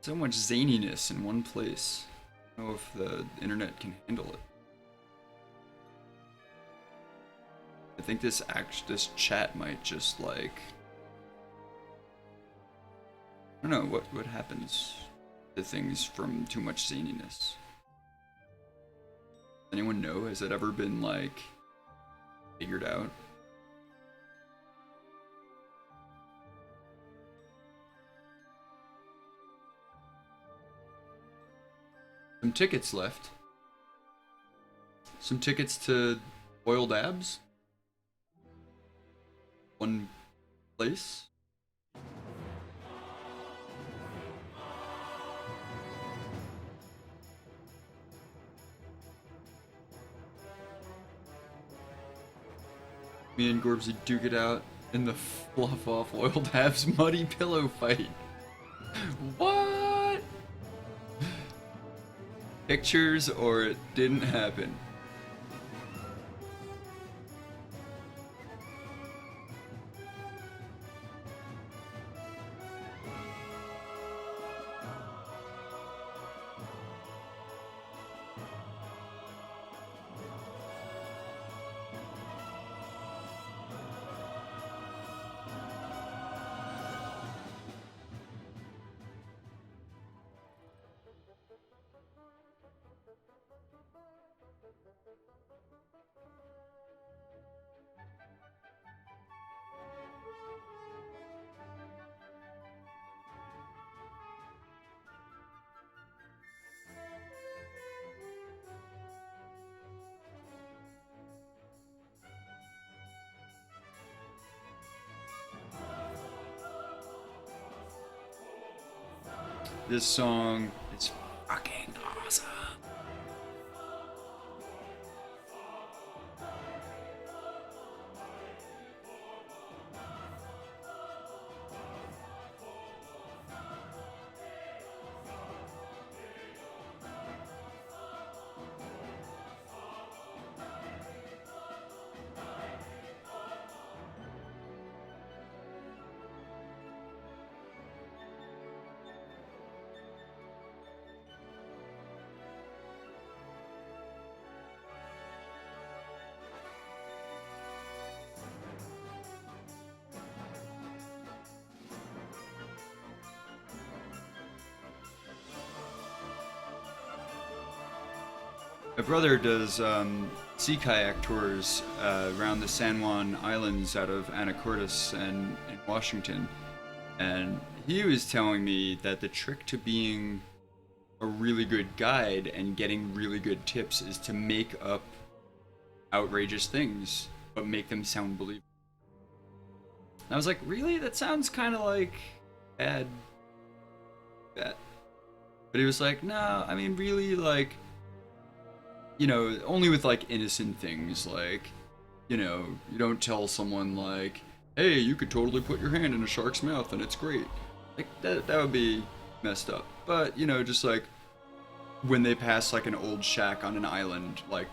so much zaniness in one place. I don't know if the internet can handle it. I think this chat might just like, I don't know what happens to things from too much zaniness. Anyone know? Has it ever been like figured out? Some tickets left. Some tickets to Boiled Abs. One place. Me and Gorbsy duke it out in the fluff off Oiled Abs muddy pillow fight. What? Pictures or it didn't happen. This song is fucking awesome. My brother does sea kayak tours around the San Juan Islands out of Anacortes and in Washington. And he was telling me that the trick to being a really good guide and getting really good tips is to make up outrageous things, but make them sound believable. And I was like, really? That sounds kind of like bad. Bad. But he was like, no, I mean, really, like, you know, only with like innocent things, like, you know, you don't tell someone like, hey, you could totally put your hand in a shark's mouth and it's great. Like, that would be messed up. But, you know, just like when they pass like an old shack on an island, like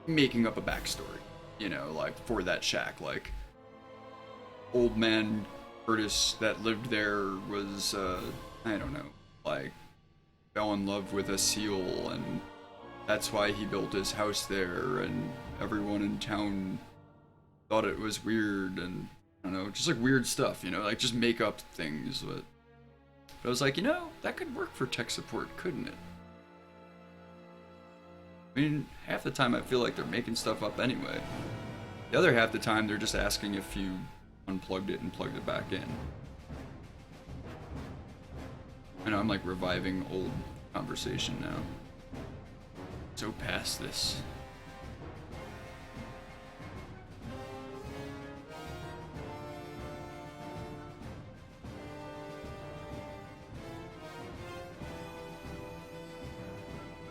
making up a backstory, you know, like for that shack, like old man Curtis that lived there was, I don't know, like fell in love with a seal and that's why he built his house there and everyone in town thought it was weird and I don't know, just like weird stuff, you know, like just make up things. But I was like, you know, that could work for tech support, couldn't it? I mean, half the time I feel like they're making stuff up anyway. The other half the time they're just asking if you unplugged it and plugged it back in. I know I'm like reviving old conversation now. So past this.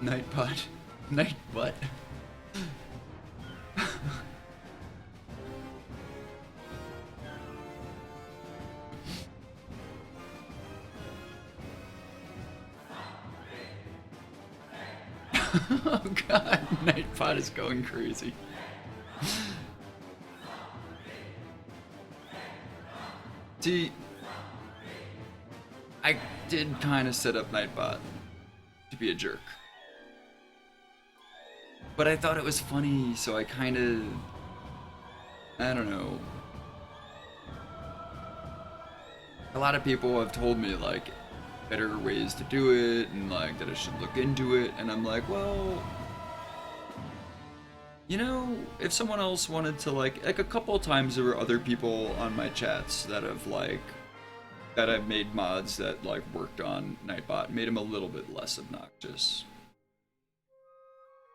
Nightbot. Night what? Oh god, Nightbot is going crazy. See, I did kind of set up Nightbot to be a jerk. But I thought it was funny, so I kind of, I don't know. A lot of people have told me, like, better ways to do it, and, like, that I should look into it, and I'm like, well, you know, if someone else wanted to, like a couple of times there were other people on my chats that have, like, that I've made mods that, like, worked on Nightbot, made him a little bit less obnoxious.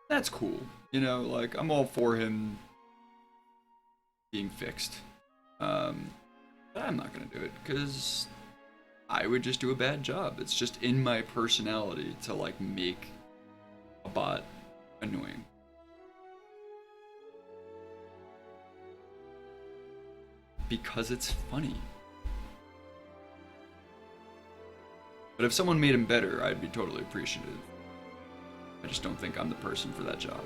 That's cool. You know, like, I'm all for him being fixed. But I'm not gonna do it, because I would just do a bad job. It's just in my personality to, like, make a bot annoying. Because it's funny. But if someone made him better, I'd be totally appreciative. I just don't think I'm the person for that job.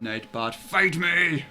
Nightbot, fight me!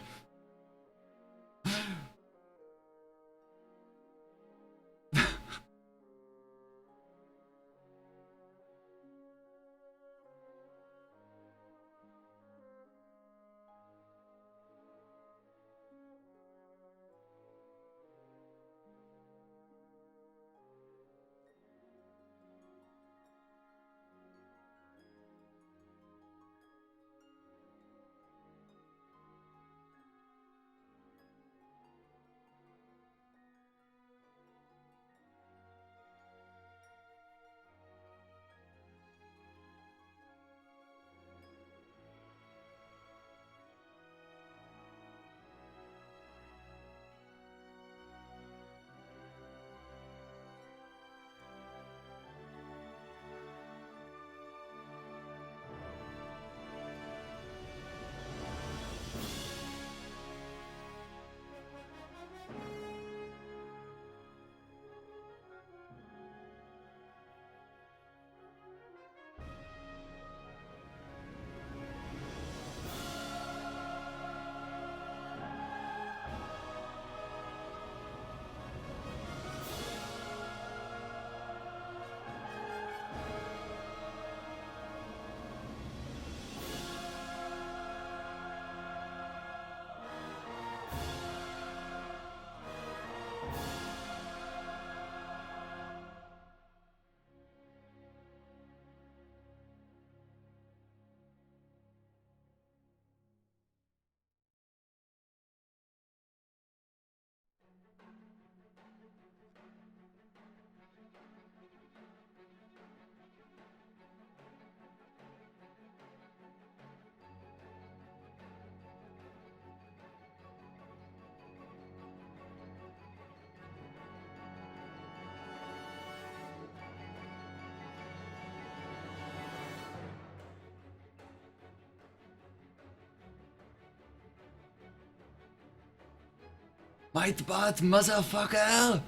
Nightbot, motherfucker!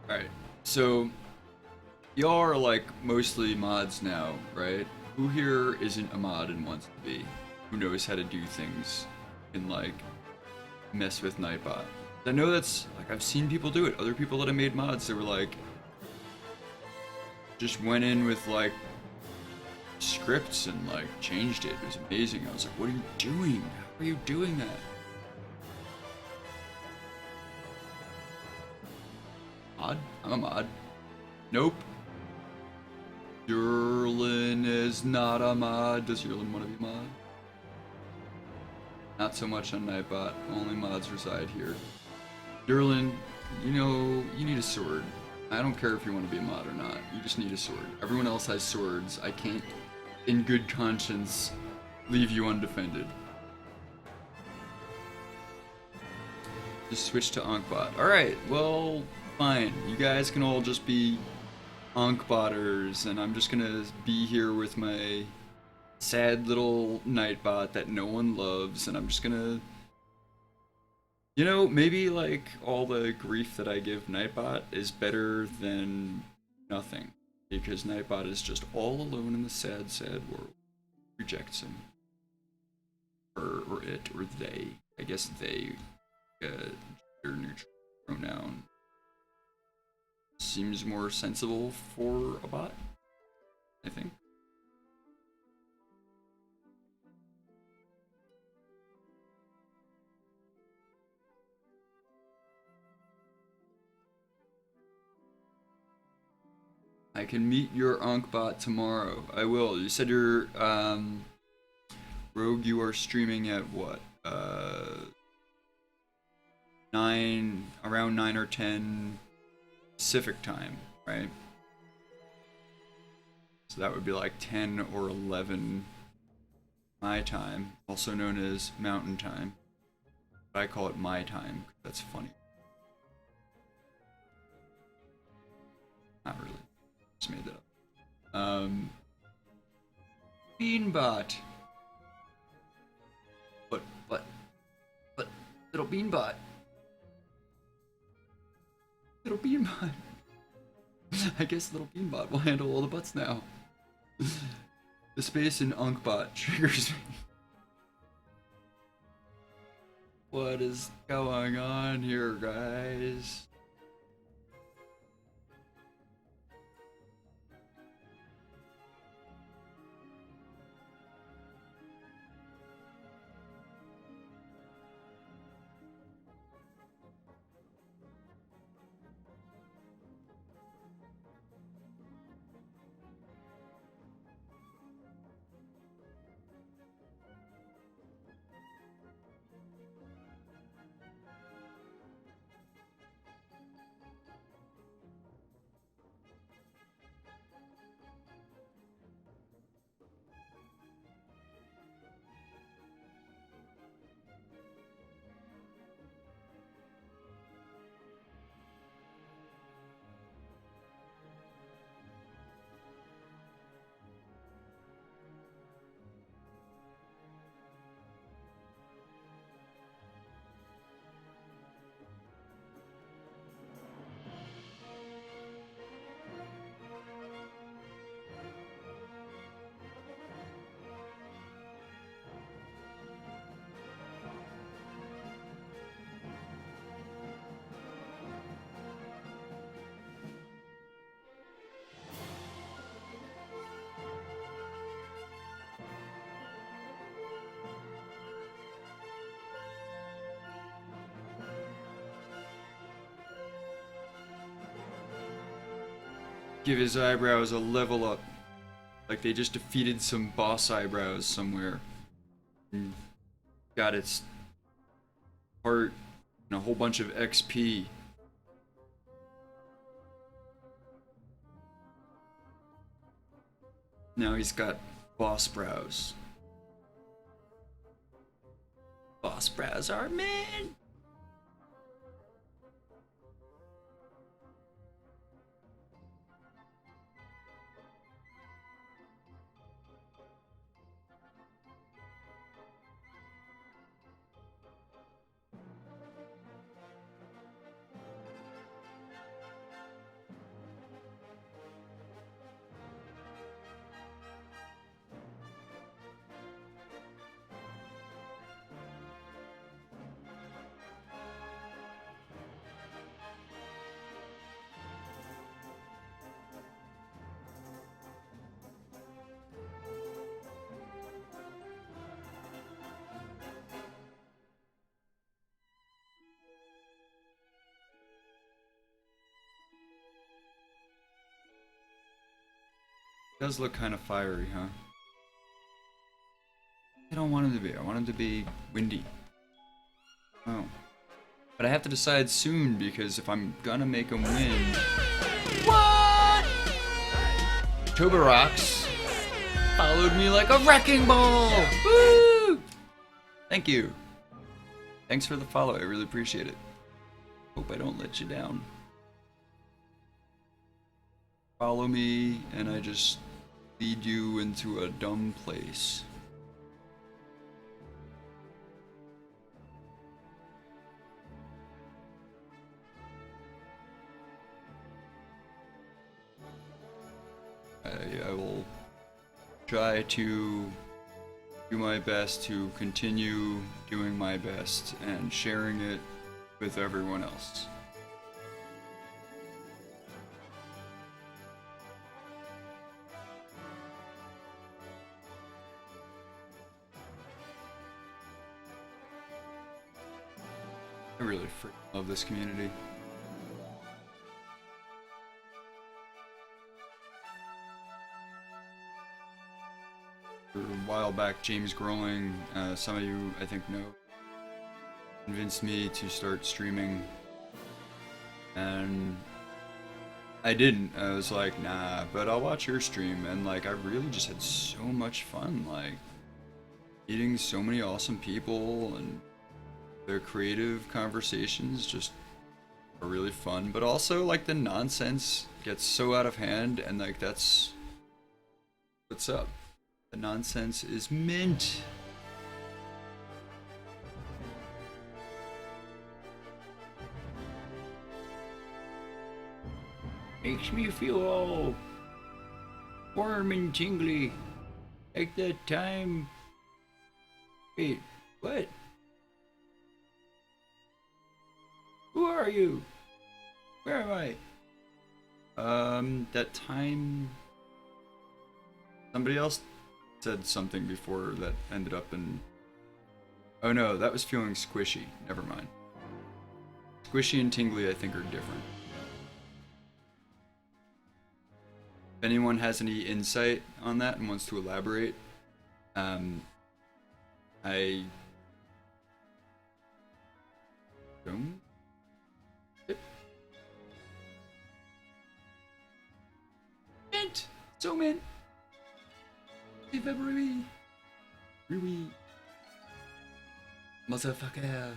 Alright, so y'all are like mostly mods now, right? Who here isn't a mod and wants to be? Who knows how to do things and like mess with Nightbot? I know that's like I've seen people do it. Other people that I made mods, they were like just went in with like scripts and like changed it. It was amazing. I was like, what are you doing? How are you doing that? Mod? I'm a mod. Nope. Yerlin is not a mod. Does Yerlin want to be mod? Not so much on Nightbot. Only mods reside here. Yerlin, you know, you need a sword. I don't care if you want to be a mod or not. You just need a sword. Everyone else has swords. I can't, in good conscience, leave you undefended. Just switch to Ankbot. Alright, well, fine. You guys can all just be Ankbotters, and I'm just gonna be here with my sad little Nightbot that no one loves, and I'm just gonna... You know, maybe like all the grief that I give Nightbot is better than nothing. Because Nightbot is just all alone in the sad, sad world. Rejects him. Or it, or they. I guess they, gender neutral pronoun. Seems more sensible for a bot, I think. I can meet your Ankbot tomorrow. I will. You said you're, Rogue, you are streaming at what? Around 9 or 10 Pacific time, right? So that would be like 10 or 11 my time, also known as mountain time. But I call it my time, that's funny. Not really. Just made that up. Beanbot. But, little Beanbot. Little Beanbot. I guess little Beanbot will handle all the butts now. The space in Ankbot triggers me. What is going on here, guys? give his eyebrows a level up. Like they just defeated some boss eyebrows somewhere. And got its heart and a whole bunch of XP. Now he's got boss brows. Boss brows are men! Does look kind of fiery, huh? I don't want him to be. I want him to be windy. Oh. But I have to decide soon because if I'm gonna make him win... What? Toba Rocks followed me like a wrecking ball! Woo! Thank you. Thanks for the follow. I really appreciate it. Hope I don't let you down. Follow me and I just lead you into a dumb place. I will try to do my best to continue doing my best and sharing it with everyone else. I really freaking love this community. A while back, James Growling, some of you I think know, convinced me to start streaming, and I didn't. I was like, nah, but I'll watch your stream, and like I really just had so much fun, like meeting so many awesome people, and their creative conversations just are really fun, but also like the nonsense gets so out of hand, and like that's what's up. The nonsense is mint. Makes me feel all warm and tingly. Like that time. Wait, what? Who are you? Where am I? That time somebody else said something before that ended up in... Oh no, that was feeling squishy. Never mind. Squishy and tingly I think are different. If anyone has any insight on that and wants to elaborate, I don't... Mint! So mint! February! Ruby! Motherfucker!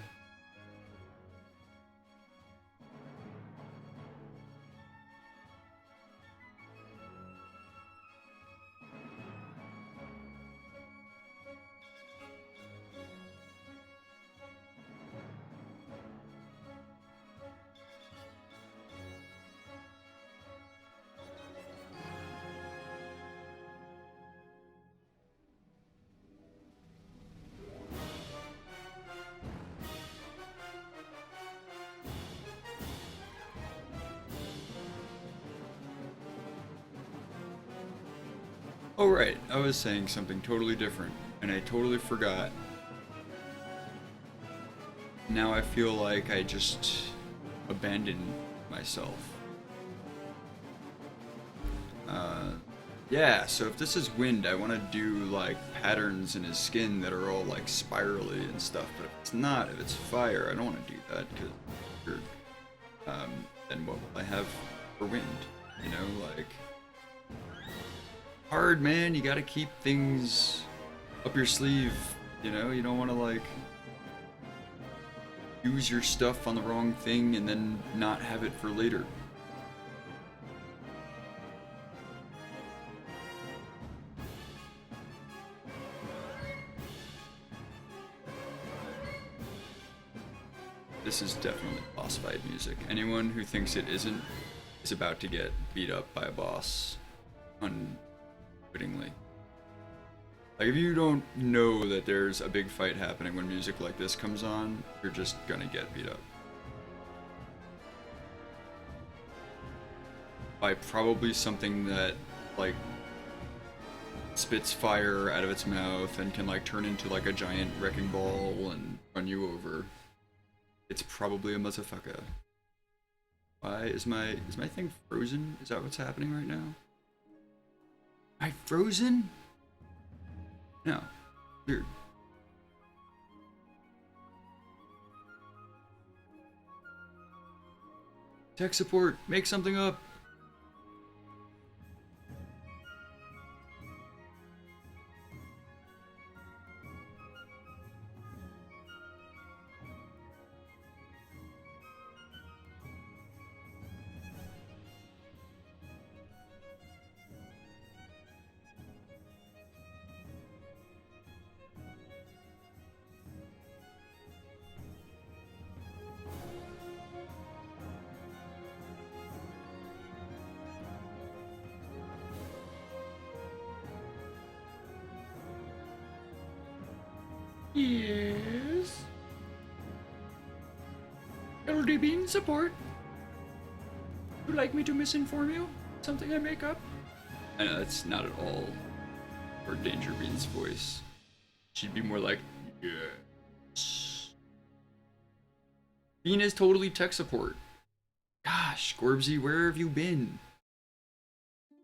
Oh right, I was saying something totally different, and I totally forgot. Now I feel like I just abandoned myself. Yeah, so if this is wind, I want to do like patterns in his skin that are all like spirally and stuff. But if it's not, if it's fire, I don't want to do that because then what will I have for wind? You know, like hard, man. You got to keep things up your sleeve. You know, you don't want to like use your stuff on the wrong thing and then not have it for later. This is definitely boss fight music. Anyone who thinks it isn't is about to get beat up by a boss unwittingly. Like, if you don't know that there's a big fight happening when music like this comes on, you're just gonna get beat up. By probably something that, like, spits fire out of its mouth and can, like, turn into, like, a giant wrecking ball and run you over. It's probably a motherfucker. Why is my thing frozen? Is that what's happening right now? Am I frozen? No. Weird. Tech support, make something up. Yes. LD Bean support. Would you like me to misinform you? Something I make up? I know that's not at all her Danger Bean's voice. She'd be more like, yes. Bean is totally tech support. Gosh, Gorbsy, where have you been? I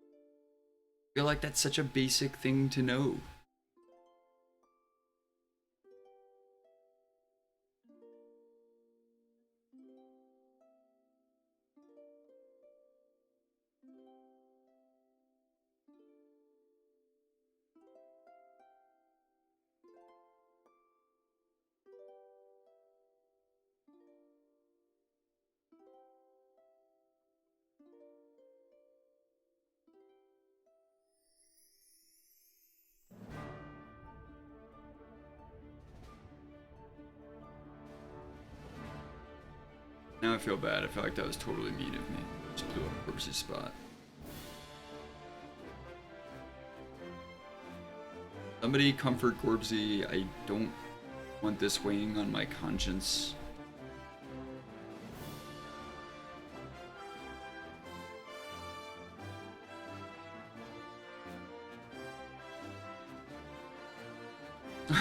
feel like that's such a basic thing to know. Now I feel bad. I feel like that was totally mean of me. Just blew up Corpse's spot. Somebody comfort Gorbsy. I don't want this weighing on my conscience.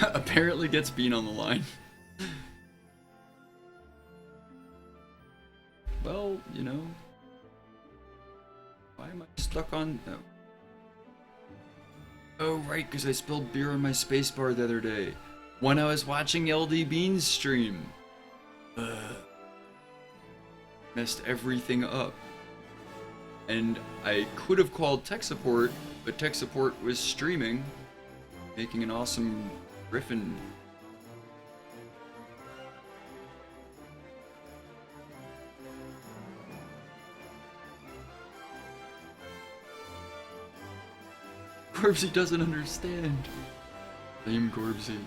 Apparently gets Bean on the line. Well, you know. Why am I stuck on... Oh. Oh, right, because I spilled beer on my spacebar the other day. When I was watching LD Bean's stream. Messed everything up. And I could have called tech support, but tech support was streaming, making an awesome griffin. Gorbsy doesn't understand. Blame Gorbsy.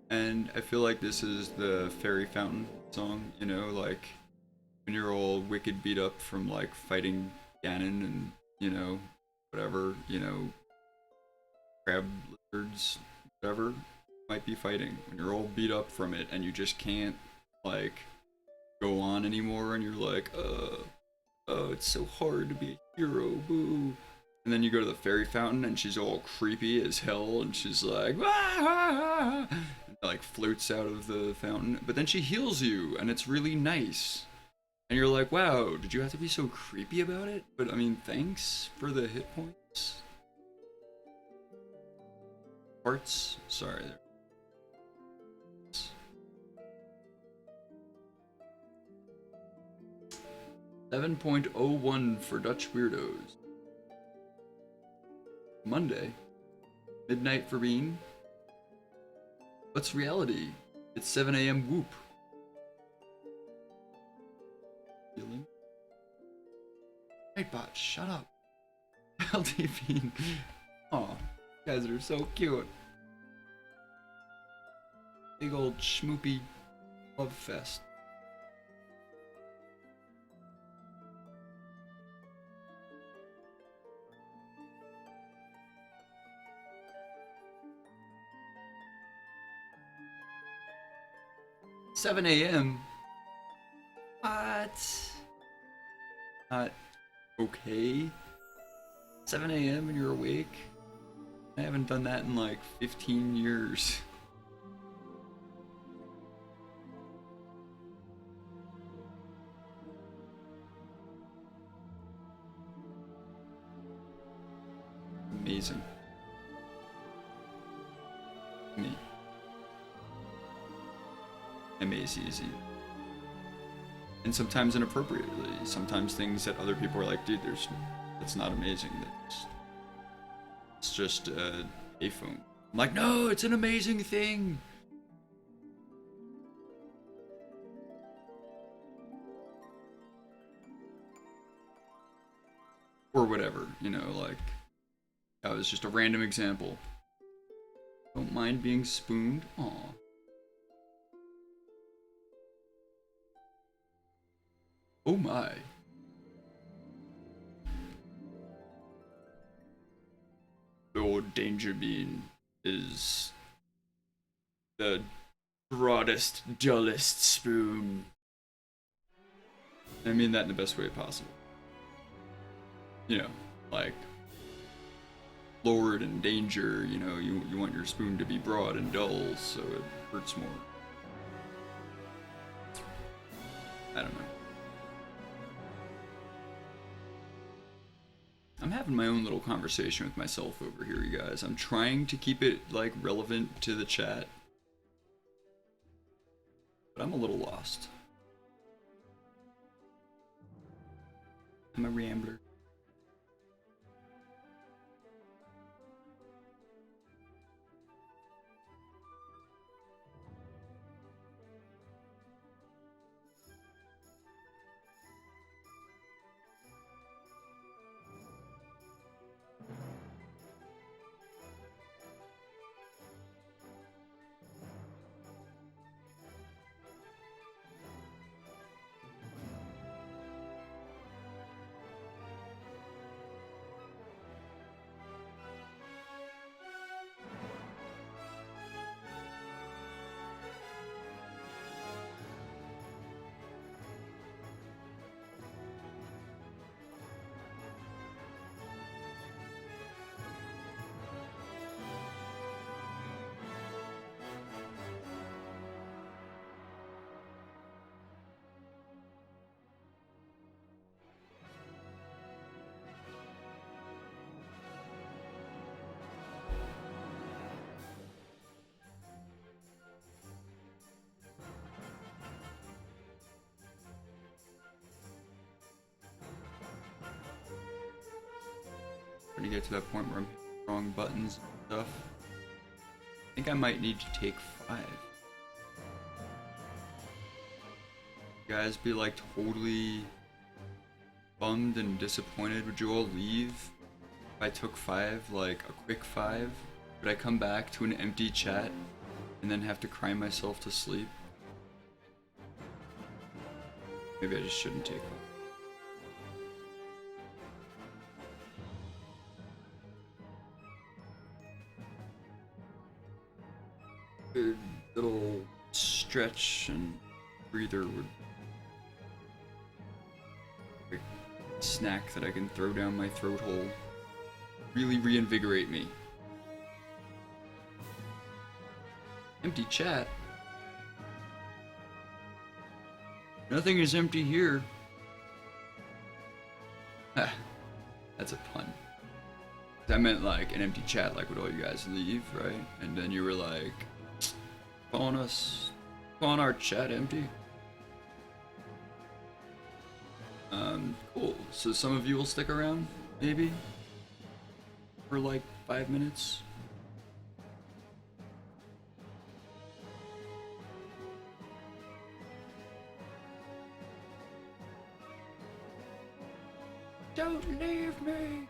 And I feel like this is the Fairy Fountain song, you know, like when you're all wicked beat up from like fighting Ganon and, you know, whatever, you know, crab lizards, whatever, might be fighting. When you're all beat up from it and you just can't, like, go on anymore and you're like, oh, it's so hard to be a hero, boo. And then you go to the fairy fountain and she's all creepy as hell and she's like, ah, and like floats out of the fountain. But then she heals you and it's really nice. And you're like, wow, did you have to be so creepy about it? But I mean, thanks for the hit points. Hearts? Sorry. 7.01 for Dutch Weirdos. Monday. Midnight for Bean. What's reality? It's 7 a.m. Whoop. Feeling? Nightbot, shut up. LD Bean. Aw, you guys are so cute. Big old schmoopy love fest. $7 a.m. What? Not okay. 7 a.m. and you're awake? I haven't done that in like 15 years. Amazing. Me. Amazing. And sometimes inappropriately. Sometimes things that other people are like, dude, that's not amazing. It's just a phone. I'm like, no, it's an amazing thing. Or whatever, you know, like, that was just a random example. Don't mind being spooned. Aw. Oh my. The old Danger Bean is the broadest, dullest spoon. I mean that in the best way possible. You know, like, Lord and Danger, you know, you want your spoon to be broad and dull so it hurts more. I don't know. I'm having my own little conversation with myself over here, you guys. I'm trying to keep it, like, relevant to the chat. But I'm a little lost. I'm a rambler. To get to that point where I'm hitting wrong buttons and stuff. I think I might need to take 5. You guys be like totally bummed and disappointed? Would you all leave if I took 5, like a quick 5? Would I come back to an empty chat and then have to cry myself to sleep? Maybe I just shouldn't take 5. good little stretch and breather would like a snack that I can throw down my throat hole. Really reinvigorate me. Empty chat? Nothing is empty here. Ha, that's a pun. I meant like an empty chat, like would all you guys leave, right? And then you were like, calling our chat empty. Cool. So some of you will stick around, maybe? For like 5 minutes? Don't leave me!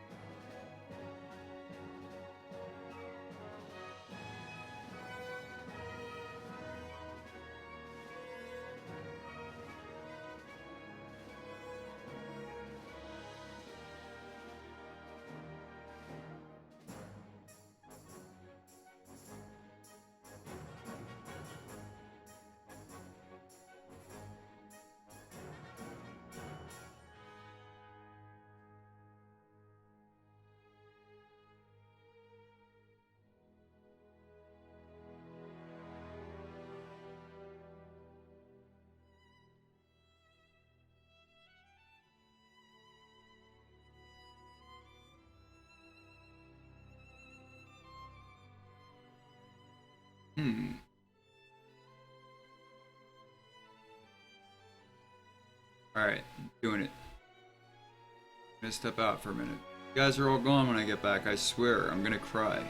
Alright, doing it. I'm gonna step out for a minute. You guys are all gone when I get back, I swear. I'm gonna cry. I'm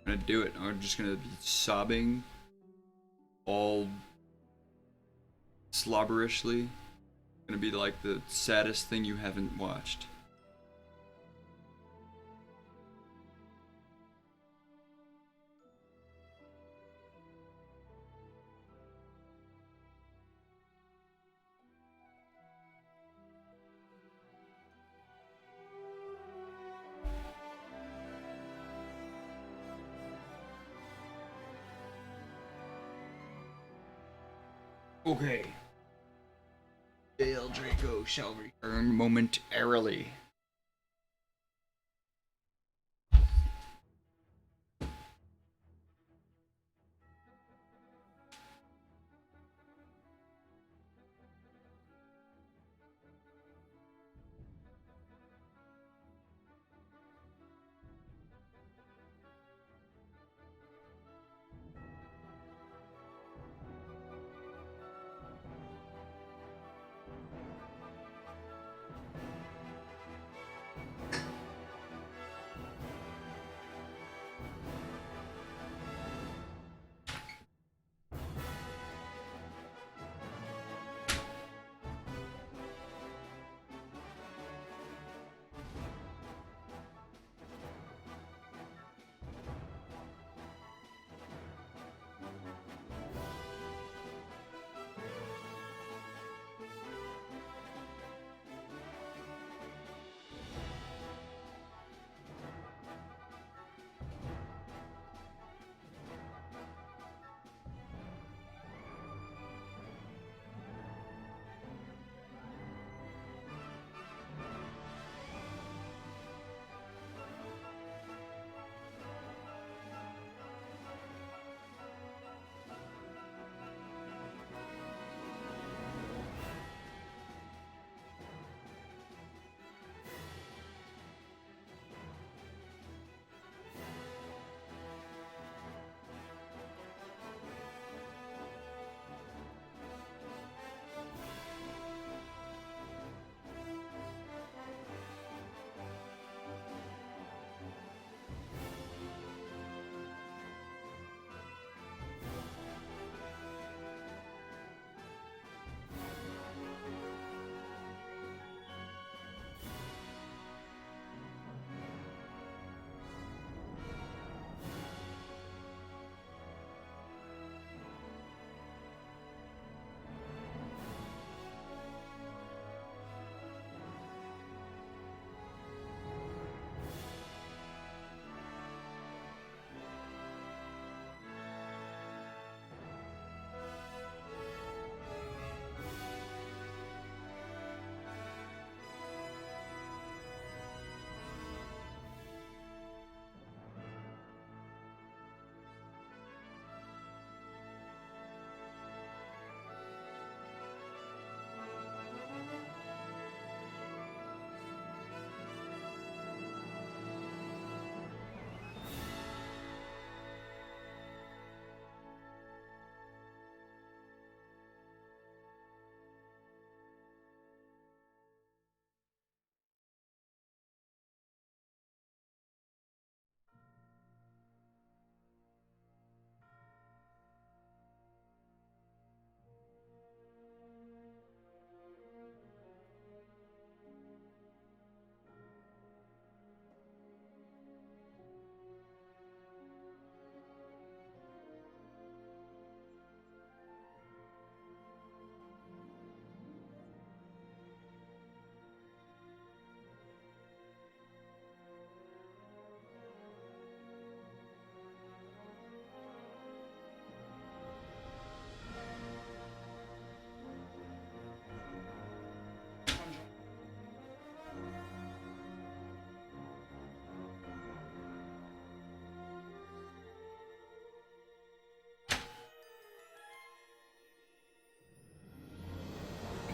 gonna do it. I'm just gonna be sobbing all slobberishly. It's gonna be like the saddest thing you haven't watched. Okay. Dale Draco shall return momentarily.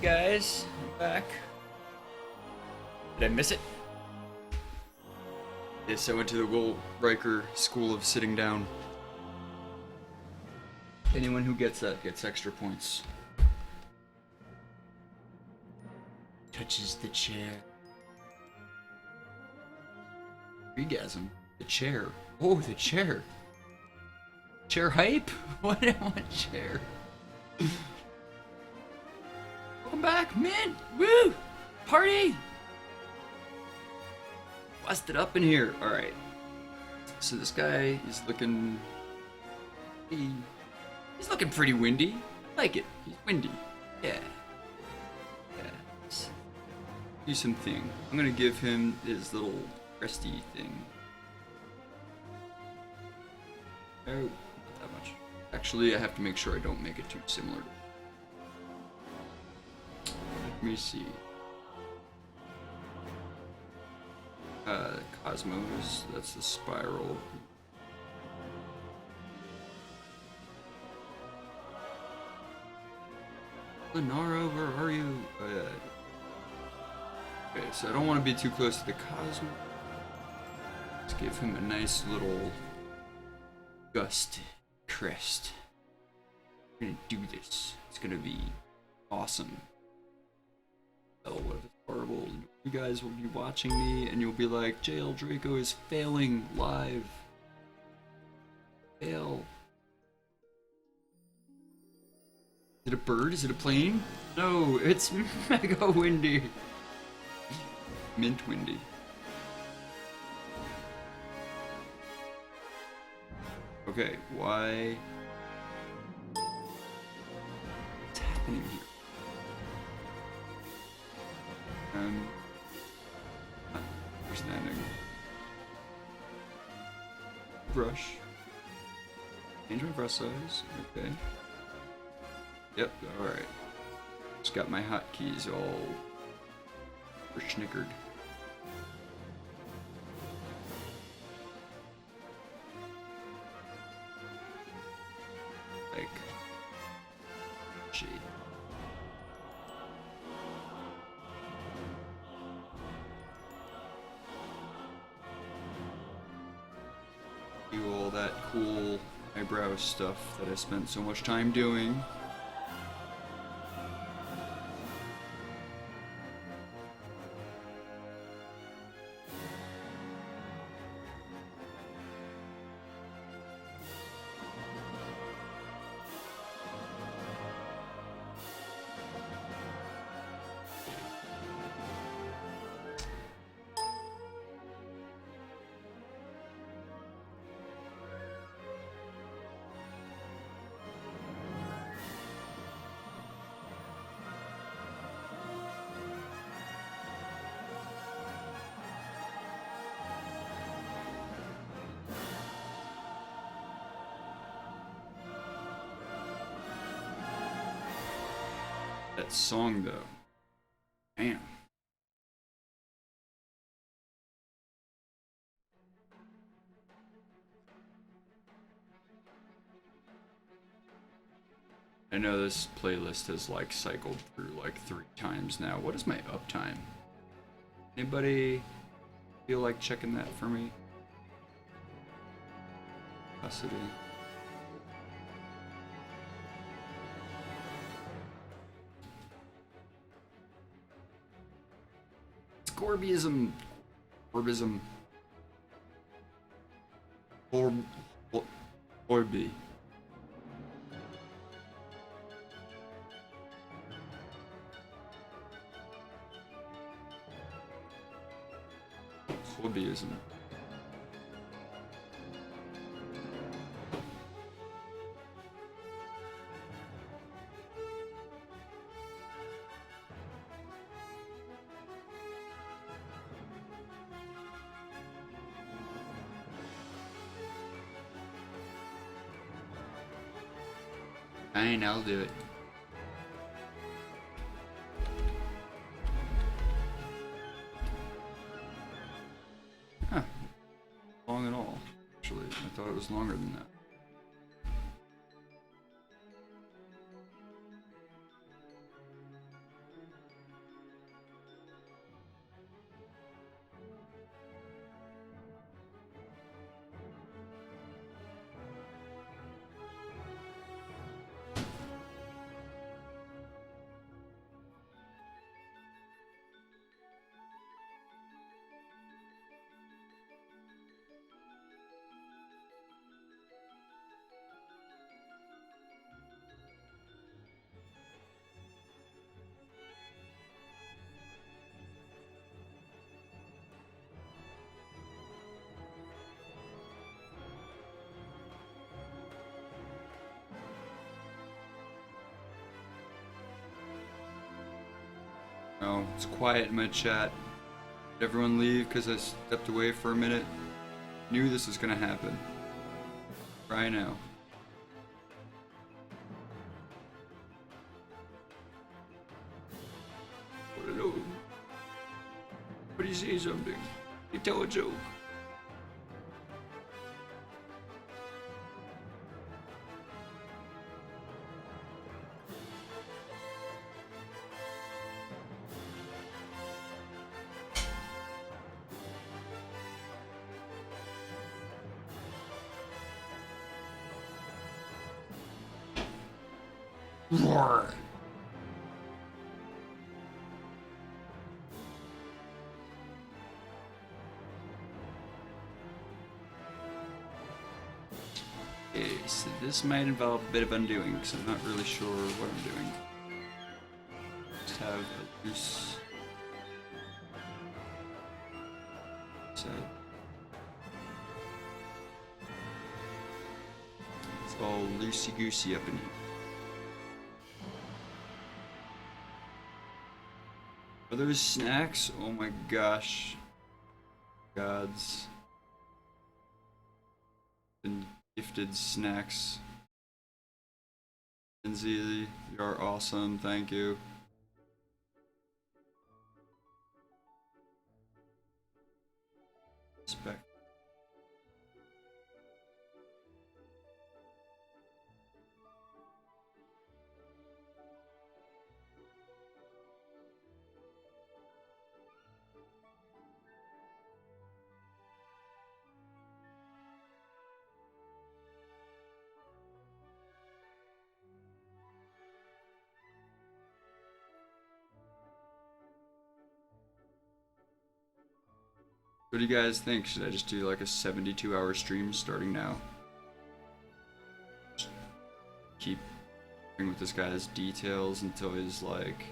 guys, I'm back. Did I miss it? Yes, I went to the Will Riker School of Sitting Down. Anyone who gets that gets extra points. Touches the chair. Orgasm. The chair. Oh, the chair. Chair hype? What? I want chair. Welcome back, man! Woo! Party! Busted up in here. Alright. So this guy is looking... He's looking pretty windy. I like it. He's windy. Yeah. Yeah. Let's do something. I'm gonna give him his little cresty thing. Oh, not that much. Actually, I have to make sure I don't make it too similar. Let me see. Cosmos, that's the spiral. Lenara, where are you? Oh, yeah. Okay, so I don't want to be too close to the Cosmos. Let's give him a nice little gust crest. We're gonna do this. It's gonna be awesome. Oh, what if it's horrible? You guys will be watching me and you'll be like, JL Draco is failing live. Fail. Is it a bird? Is it a plane? No, it's mega windy. Mint windy. Okay, why? What's happening here? Understanding. Brush. Change my brush size. Okay. Yep, alright. Just got my hotkeys all verschnickered. Like shade. Do all that cool eyebrow stuff that I spent so much time doing. That song though. Damn. I know this playlist has like cycled through like 3 times now. What is my uptime? Anybody feel like checking that for me? Capacity. Scorbism. Orbism. Orbi. Hobbyism. Fine, I'll do it. Huh. Long at all. Actually, I thought it was longer than that. No, it's quiet in my chat. Did everyone leave because I stepped away for a minute? Knew this was gonna happen. Try now. Hello. What do you say something? You tell a joke. Roar. Okay, so this might involve a bit of undoing because I'm not really sure what I'm doing. Just have a loose set. It's all loosey goosey up in here. Are those snacks? Oh my gosh. Gods. Been gifted snacks. Lindsay, you are awesome, thank you. Respect. What do you guys think? Should I just do like a 72-hour stream starting now? Just keep going with this guy's details until he's like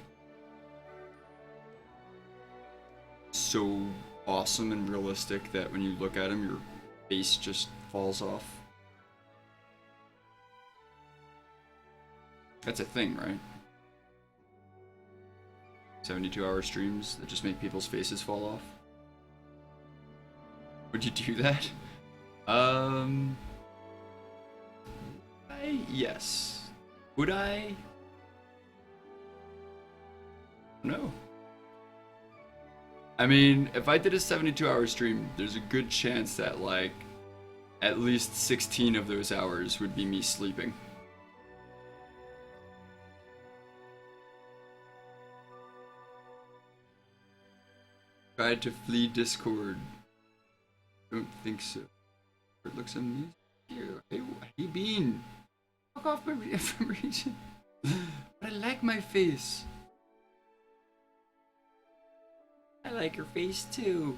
so awesome and realistic that when you look at him, your face just falls off. That's a thing, right? 72-hour streams that just make people's faces fall off. Would you do that? Yes. Would I? No. I mean, if I did a 72-hour stream, there's a good chance that like at least 16 of those hours would be me sleeping. Tried to flee Discord. Don't think so. It looks amazing. Hey, hey Bean! Fuck off my region. But I like my face. I like your face too.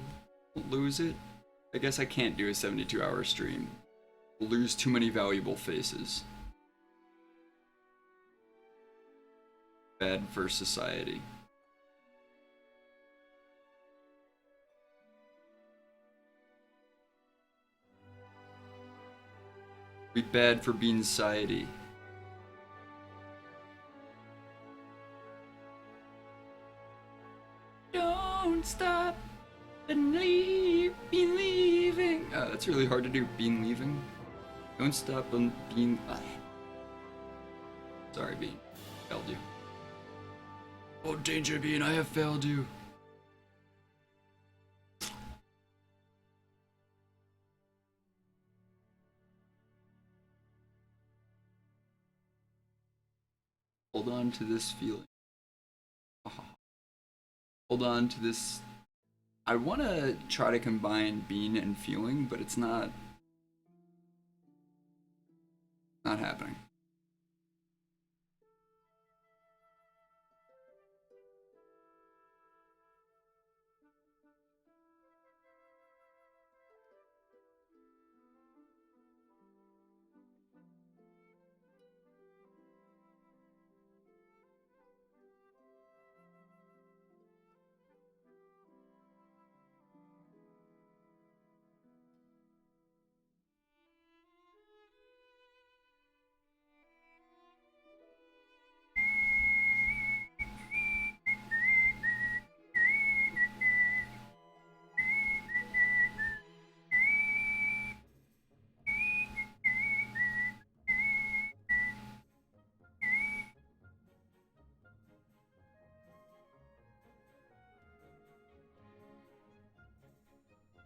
Don't lose it. I guess I can't do a 72-hour stream. We'll lose too many valuable faces. Bad for society. Be bad for being society. Don't stop believing. That's really hard to do. Being leaving. Don't stop being. Sorry, Bean. Failed you. Oh, danger, Bean. I have failed you. Hold on to this feeling. Hold on to this. I want to try to combine being and feeling, but it's not happening.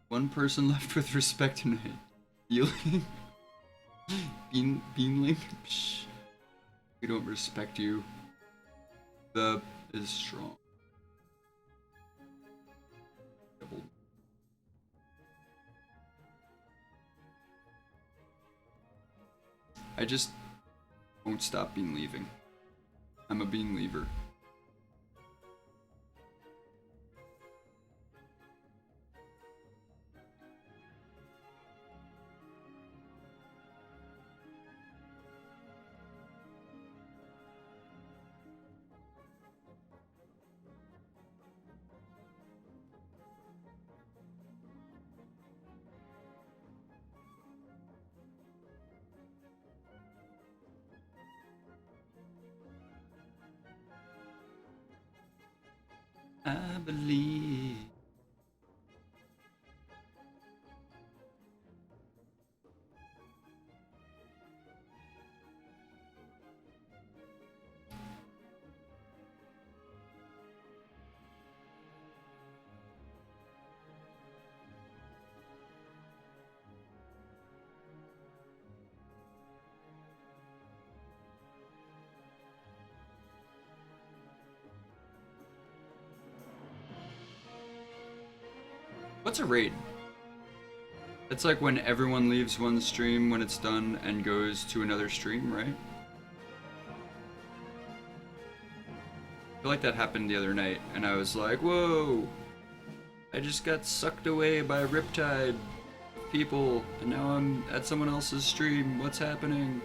One person left with respect tonight. Healing. Beanling. Psh. We don't respect you. The is strong. Double. I just won't stop being leaving. I'm a bean leaver. I believe. What's a raid? It's like when everyone leaves one stream when it's done and goes to another stream, right? I feel like that happened the other night, and I was like, whoa! I just got sucked away by a riptide of people, and now I'm at someone else's stream. What's happening?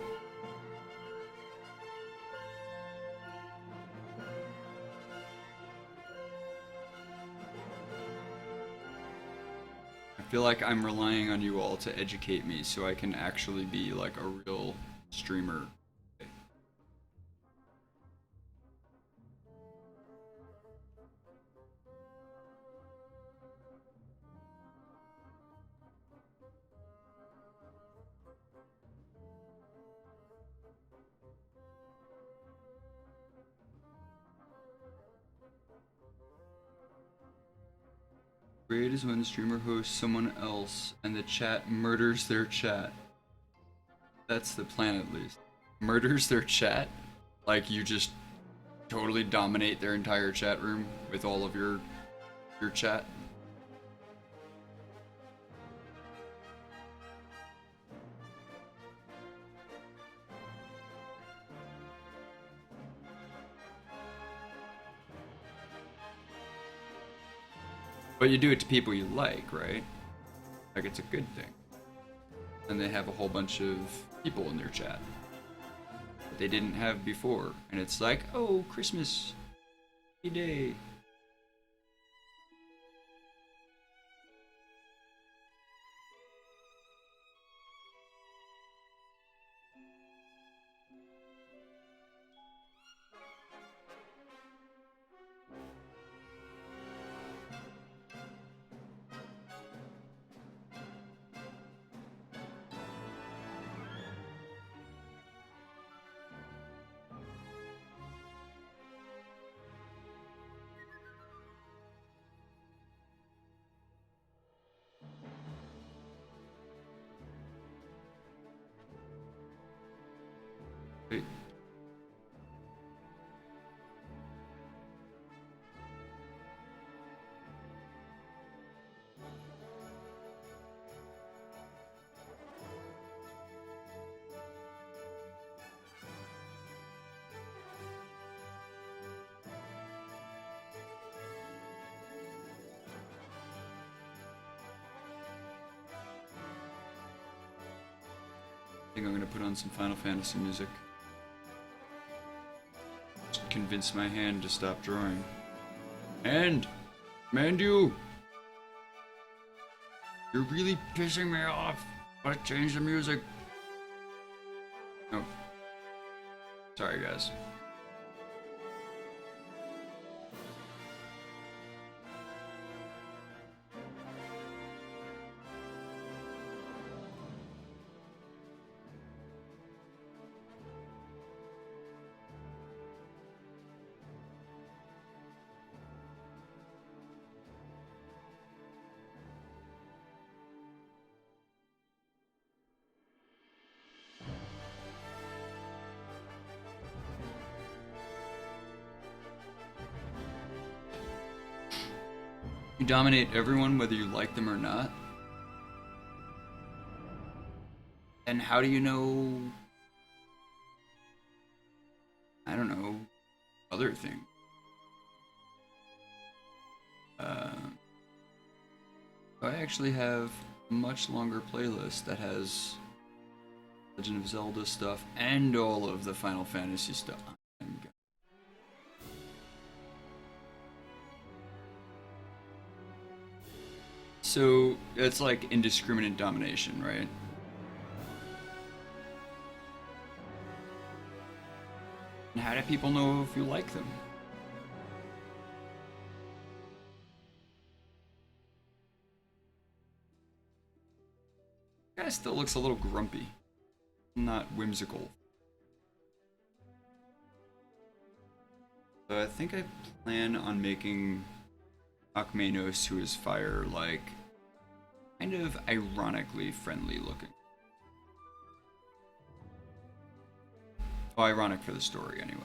I feel like I'm relying on you all to educate me so I can actually be like a real streamer. Raid is when the streamer hosts someone else and the chat murders their chat. That's the plan at least. Murders their chat? Like you just totally dominate their entire chat room with all of your chat? But you do it to people you like, right? Like it's a good thing. And they have a whole bunch of people in their chat that they didn't have before. And it's like, oh, Christmas. Happy day. Wait. I think I'm gonna put on some Final Fantasy music. Just convince my hand to stop drawing. And command you! You're really pissing me off. Let's change the music. Oh. Sorry, guys. You dominate everyone whether you like them or not. And how do you know, I don't know, other things? I actually have a much longer playlist that has Legend of Zelda stuff and all of the Final Fantasy stuff. So it's like indiscriminate domination, right? And how do people know if you like them? Guy still looks a little grumpy, not whimsical. So I think I plan on making Akmenos, who is fire, like kind of ironically friendly looking. Oh, ironic for the story, anyway.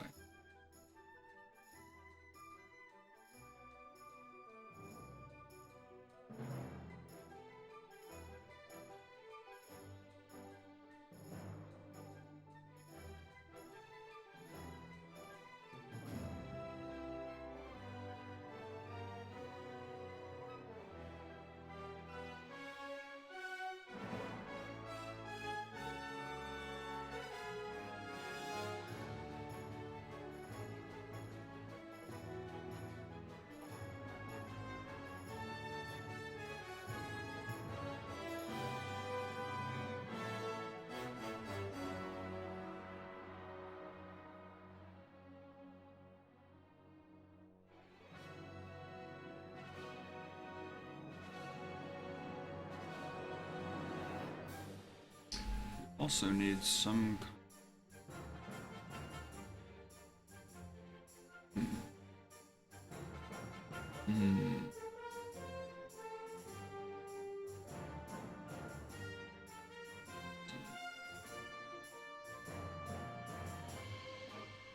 Also needs some.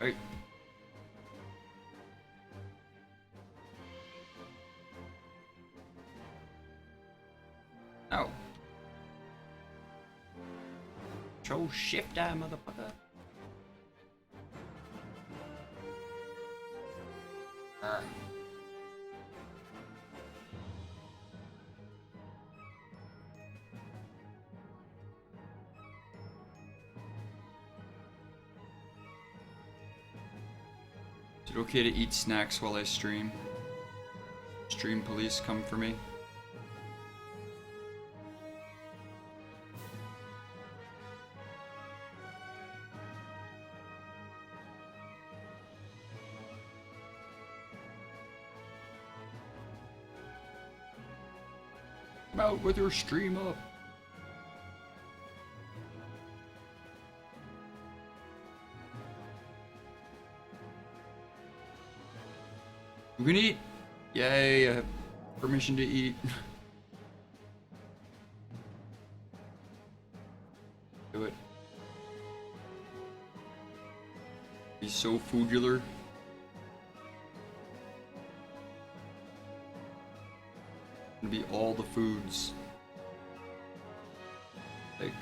Right. Oh. Control shift die, motherfucker. Is it okay to eat snacks while I stream? Stream police come for me? Come out with your stream up. You can eat. Yay, I have permission to eat. Do it. He's so foodular. Gonna be all the foods. Like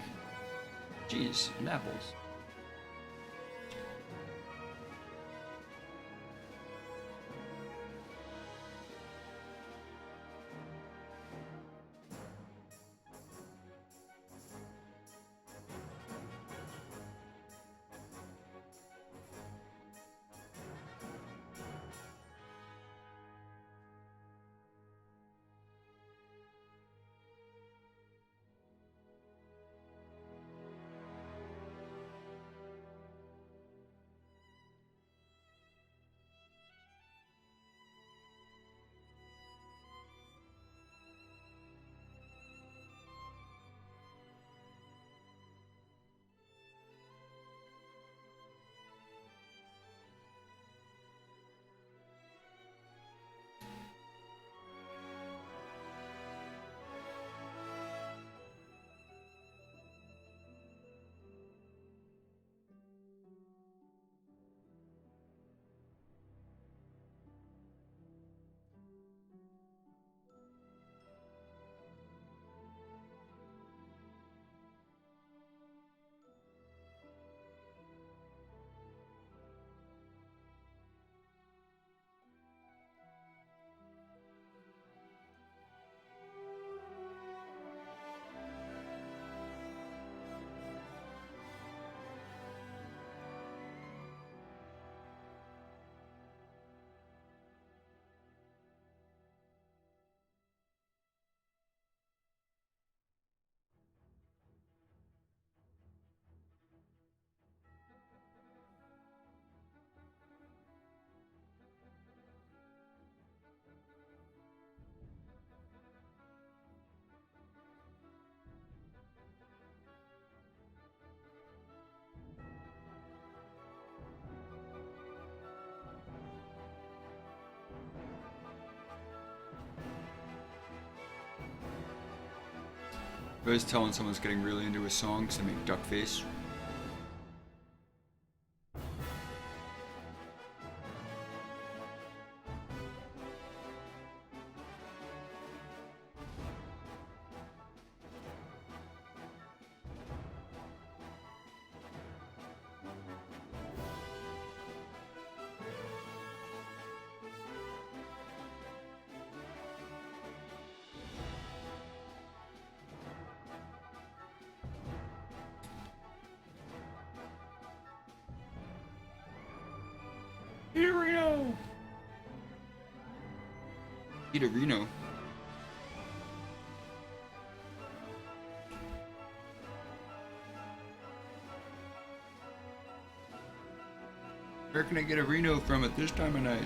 cheese and apples. always tell when someone's getting really into a song because they make duck face. Reno! Reno. Where can I get a Reno from at this time of night?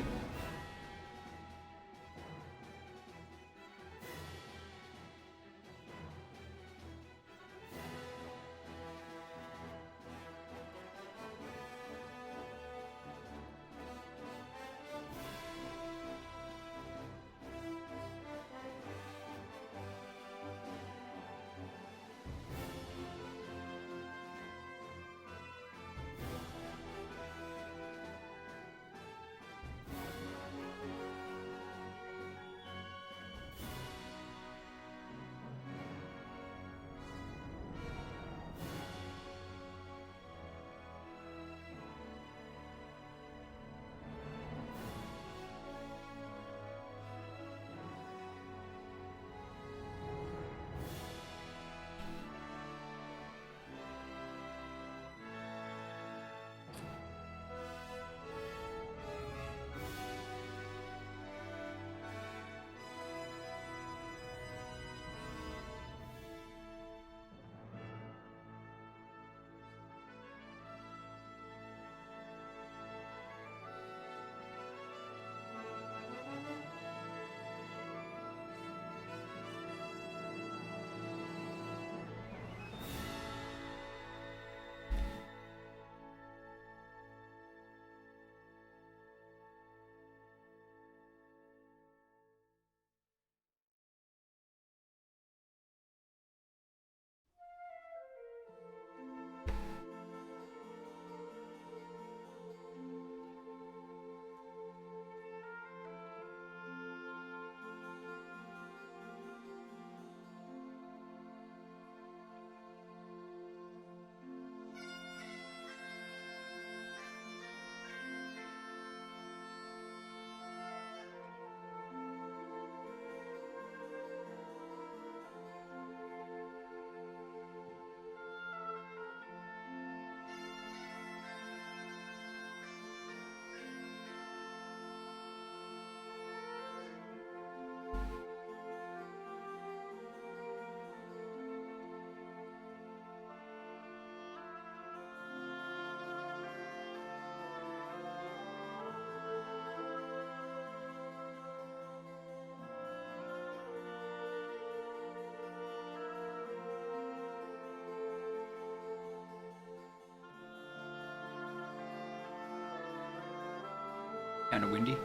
Kind of windy.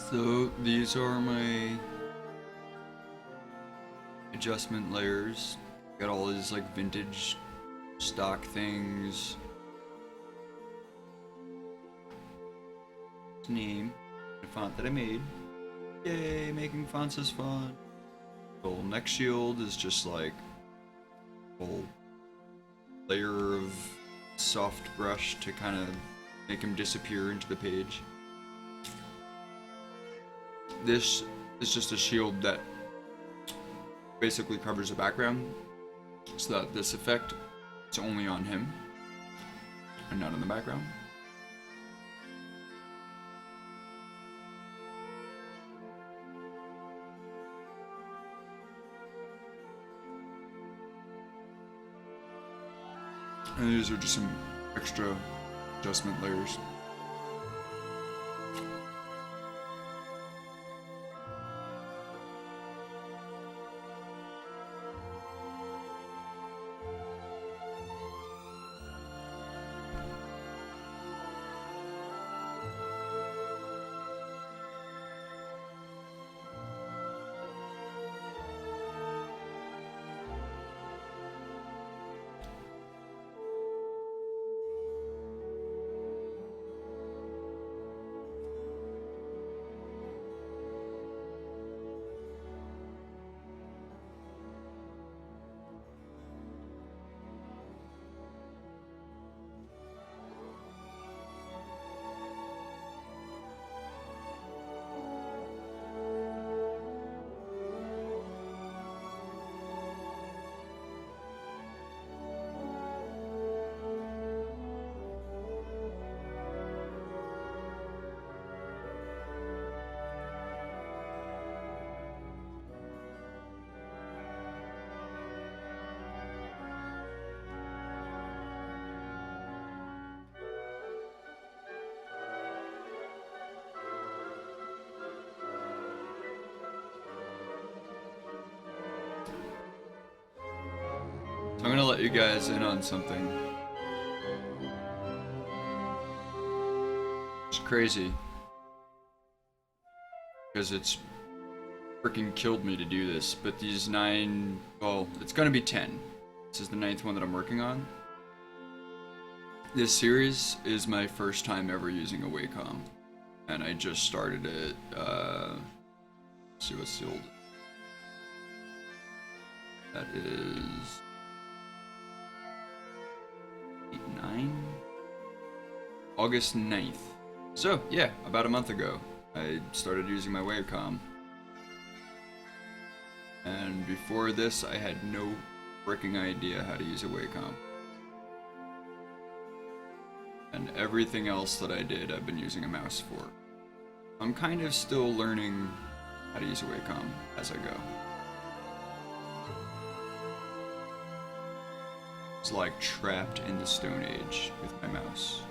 So these are my adjustment layers. Got all these like vintage stock things. Name, the font that I made. Yay, making fonts is fun. The little neck shield is just like a whole layer of soft brush to kind of make him disappear into the page. This is just a shield that basically covers the background so that this effect is only on him and not in the background. And these are just some extra adjustment layers. So I'm gonna let you guys in on something. It's crazy. Because it's freaking killed me to do this, but these 9, well, it's gonna be 10. This is the 9th one that I'm working on. This series is my first time ever using a Wacom, and I just started it, let's see what's the old. That is 8, 9? August 9th. So, yeah, about a month ago, I started using my Wacom. And before this, I had no freaking idea how to use a Wacom. And everything else that I did, I've been using a mouse for. I'm kind of still learning how to use a Wacom as I go. It's like trapped in the Stone Age with my mouse.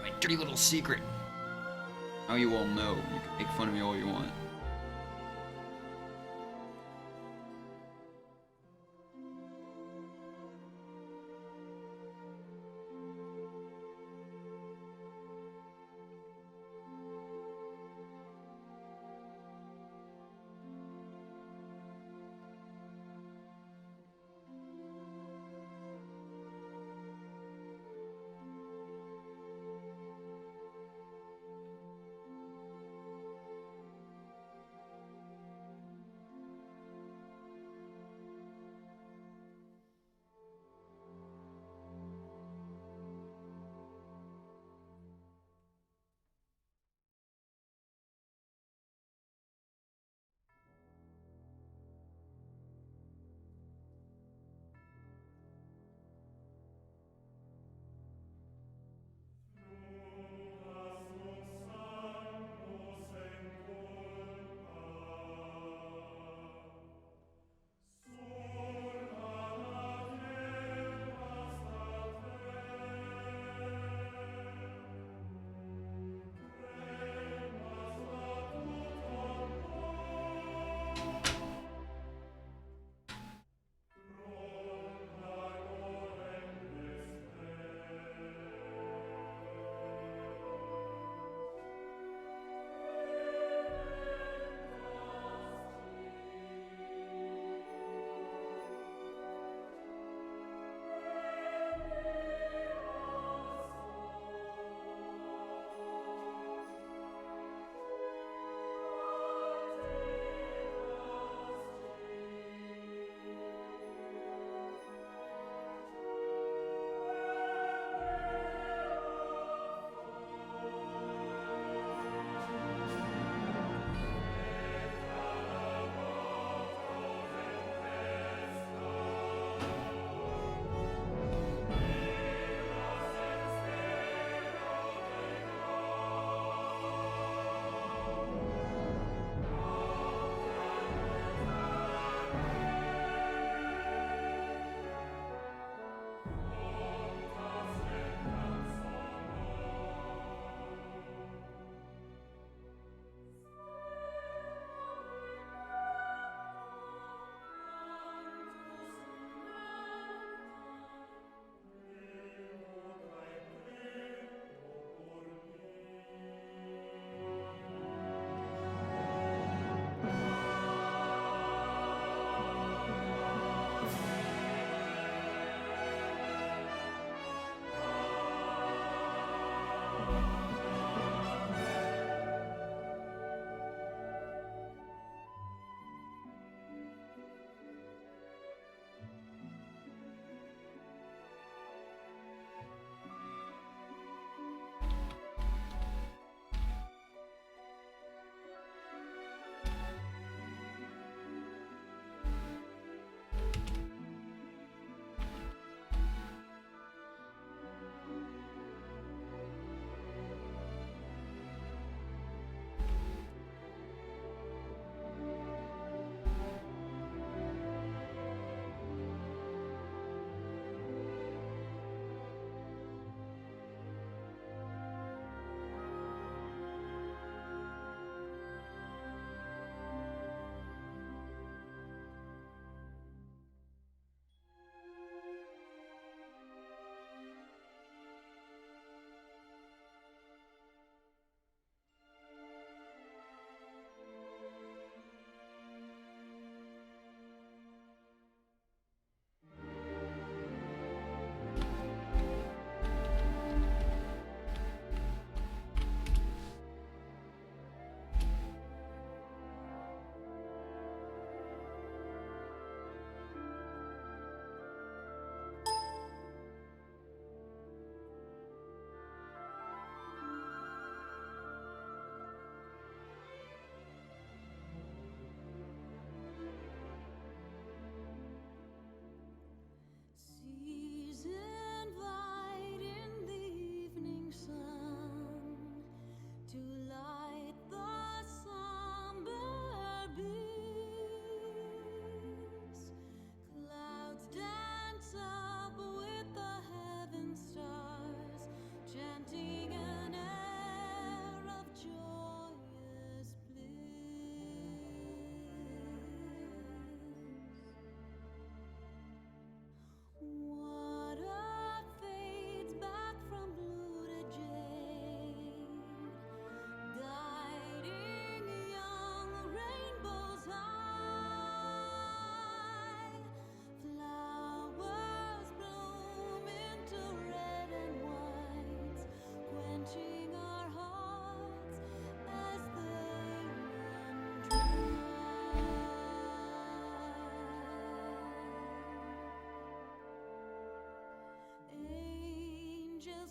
My dirty little secret. Now you all know. You can make fun of me all you want.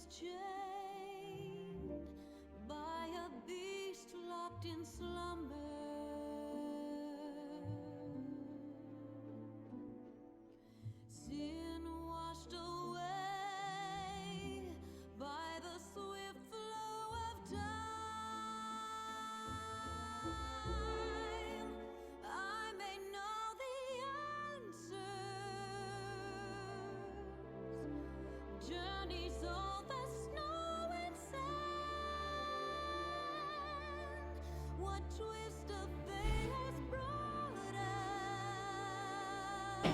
chained by a beast locked in slumber. Sin washed away by the swift flow of time. I may know the answers. Journeys over snow and sand. What twist of fate has brought us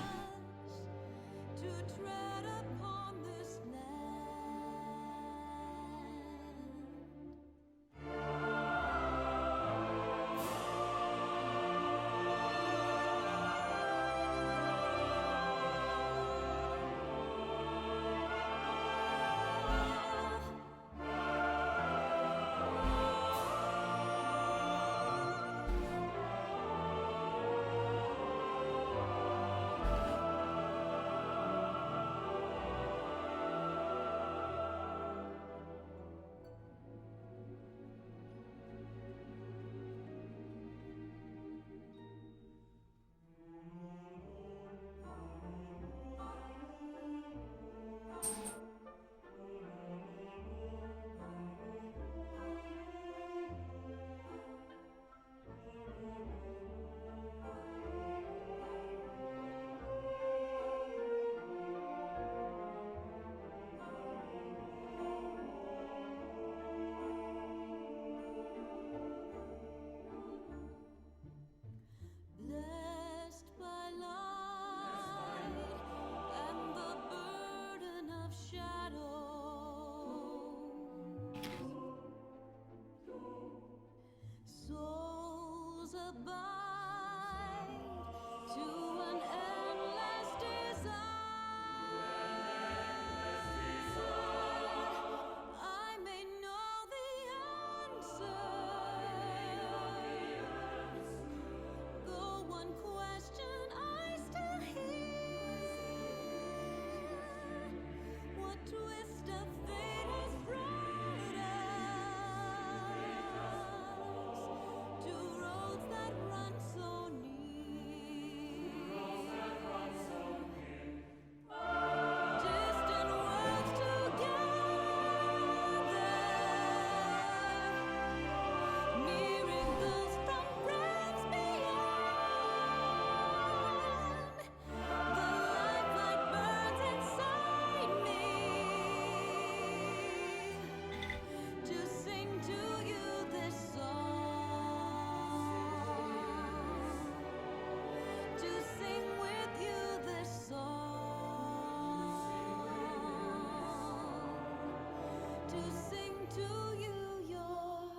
to tread upon this land? Blessed by light and the burden of shadows, souls abide to an endless desire. I may know the answers. Though one question I still hear, what twist of fate has brought us to roads that run so near, distant worlds together, miracles from realms beyond. The light burns inside me to sing to you this song, to sing with you this song, to sing to you your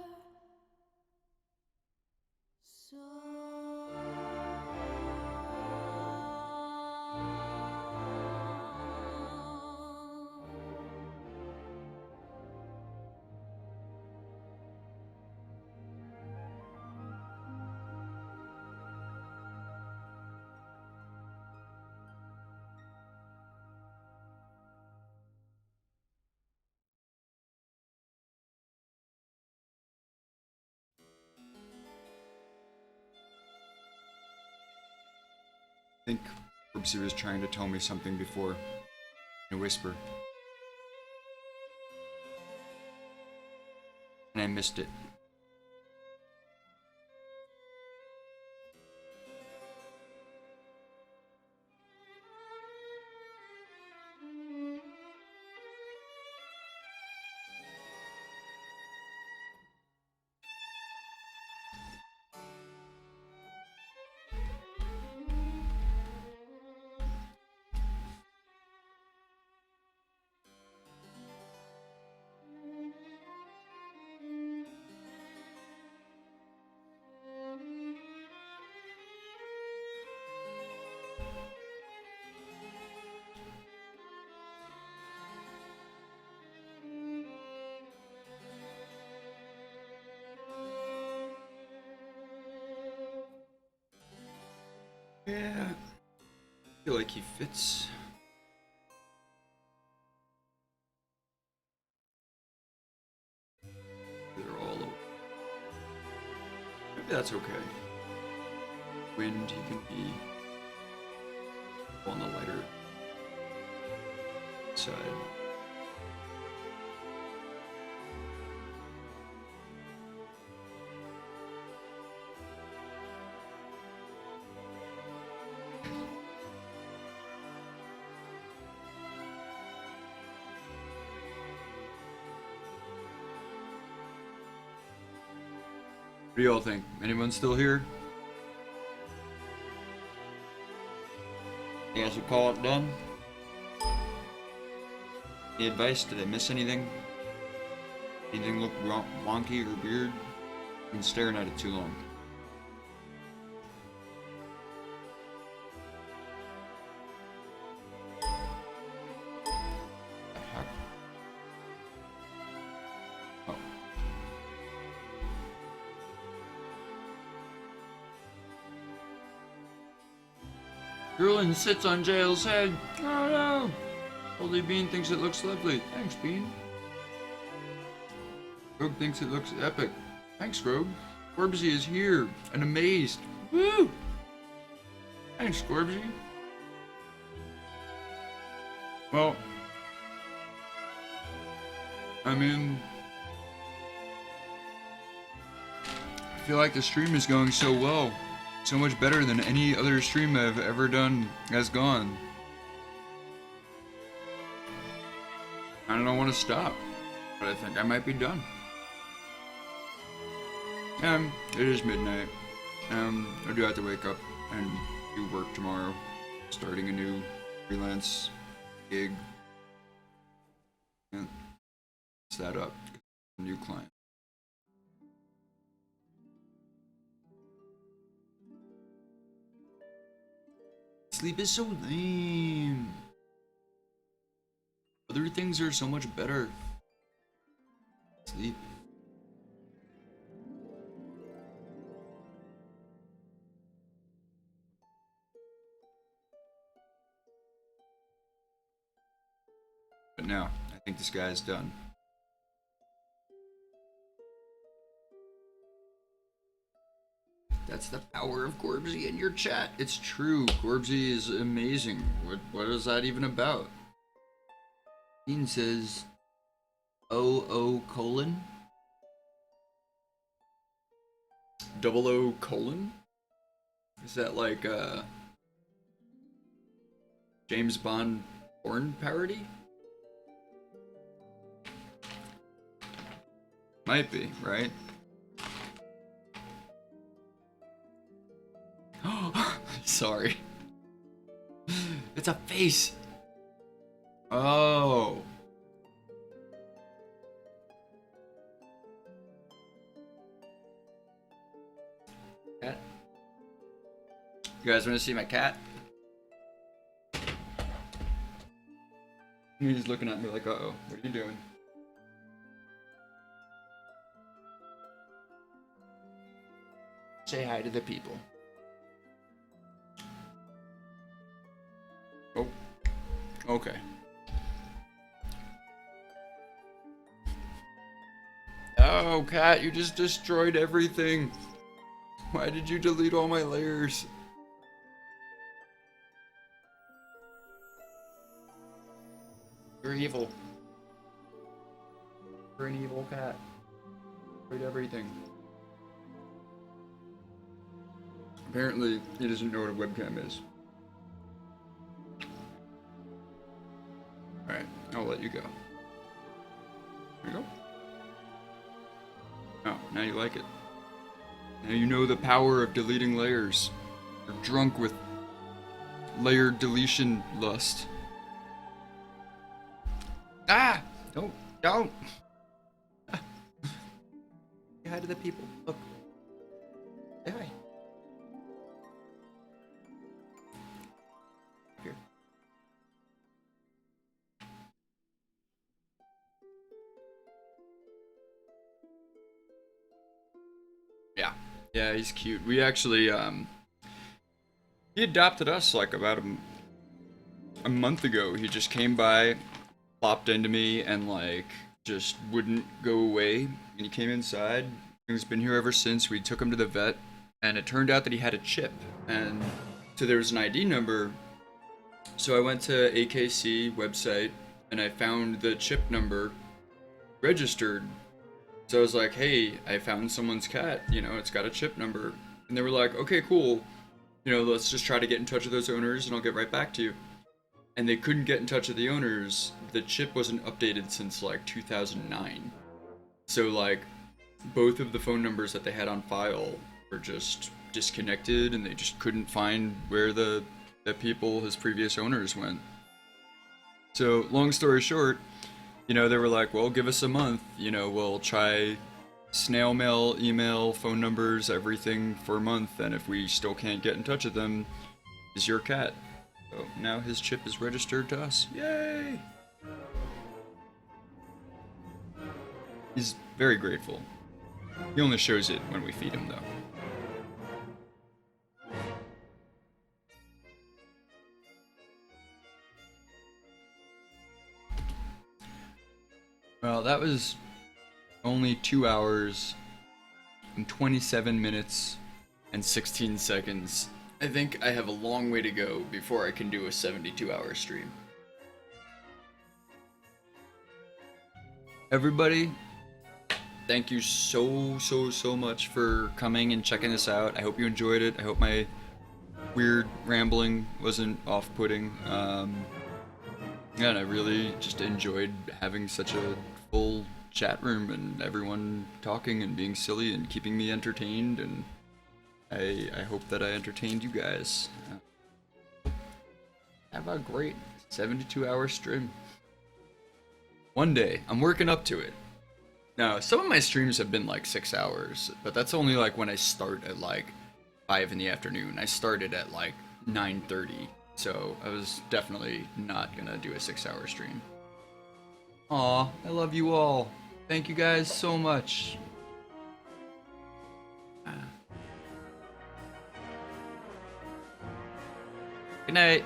I think Oopsie was trying to tell me something before in a whisper. And I missed it. Yeah, I feel like he fits. maybe that's okay. Wind, he can be on the lighter side. What do y'all think? Anyone still here? You guys would call it done? Any advice? Did I miss anything? Anything look wonky or weird? I've been staring at it too long. The heck? Oh. Drooling sits on Jail's head. Oh no! Holy Bean thinks it looks lovely. Thanks, Bean. Grog thinks it looks epic. Thanks, Grog. Scorbsy is here and amazed. Woo! Thanks, Scorbsy. Well, I mean, I feel like the stream is going so well. So much better than any other stream I've ever done has gone. I don't want to stop, but I think I might be done. It is midnight. I do have to wake up and do work tomorrow, starting a new freelance gig. And set that up, a new client. Sleep is so lame. Other things are so much better. Sleep. But now, I think this guy is done. That's the power of Gorbsy in your chat. It's true. Gorbsy is amazing. What is that even about? Dean says O colon? Double O colon? Is that like James Bond porn parody? Might be, right? Sorry. It's a face. Oh. Cat? You guys want to see my cat? He's looking at me like, uh-oh, what are you doing? Say hi to the people. Oh, okay. Oh, cat, you just destroyed everything. Why did you delete all my layers? You're evil. You're an evil cat. Destroyed everything. Apparently, he doesn't know what a webcam is. Alright, I'll let you go. There you go. Oh, now you like it. Now you know the power of deleting layers. You're drunk with layer deletion lust. Ah! Don't! Say hi to the people. Look. Say hi. Here. Yeah, he's cute. We actually, he adopted us like about a month ago. He just came by, plopped into me, and like just wouldn't go away. And he came inside, He's been here ever since. We took him to the vet, and it turned out that he had a chip, and so there was an ID number. So I went to AKC website, and I found the chip number registered. So I was like, hey, I found someone's cat, you know, it's got a chip number. And they were like, okay, cool. You know, let's just try to get in touch with those owners and I'll get right back to you. And they couldn't get in touch with the owners. The chip wasn't updated since like 2009. So like both of the phone numbers that they had on file were just disconnected and they just couldn't find where the people, his previous owners, went. So long story short, you know, they were like, well, give us a month, you know, we'll try snail mail, email, phone numbers, everything for a month, and if we still can't get in touch with them, is your cat. So now his chip is registered to us. Yay! He's very grateful. He only shows it when we feed him, though. Well, that was only 2 hours and 27 minutes and 16 seconds. I think I have a long way to go before I can do a 72-hour stream. Everybody, thank you so much for coming and checking this out. I hope you enjoyed it. I hope my weird rambling wasn't off-putting. Yeah, and I really just enjoyed having such a full chat room and everyone talking and being silly and keeping me entertained, and I hope that I entertained you guys. Have a great 72-hour stream. One day, I'm working up to it. Now, some of my streams have been like 6 hours, but that's only like when I start at like 5 in the afternoon. I started at like 9:30. So I was definitely not gonna do a 6-hour stream. Aw, I love you all. Thank you guys so much. Good night.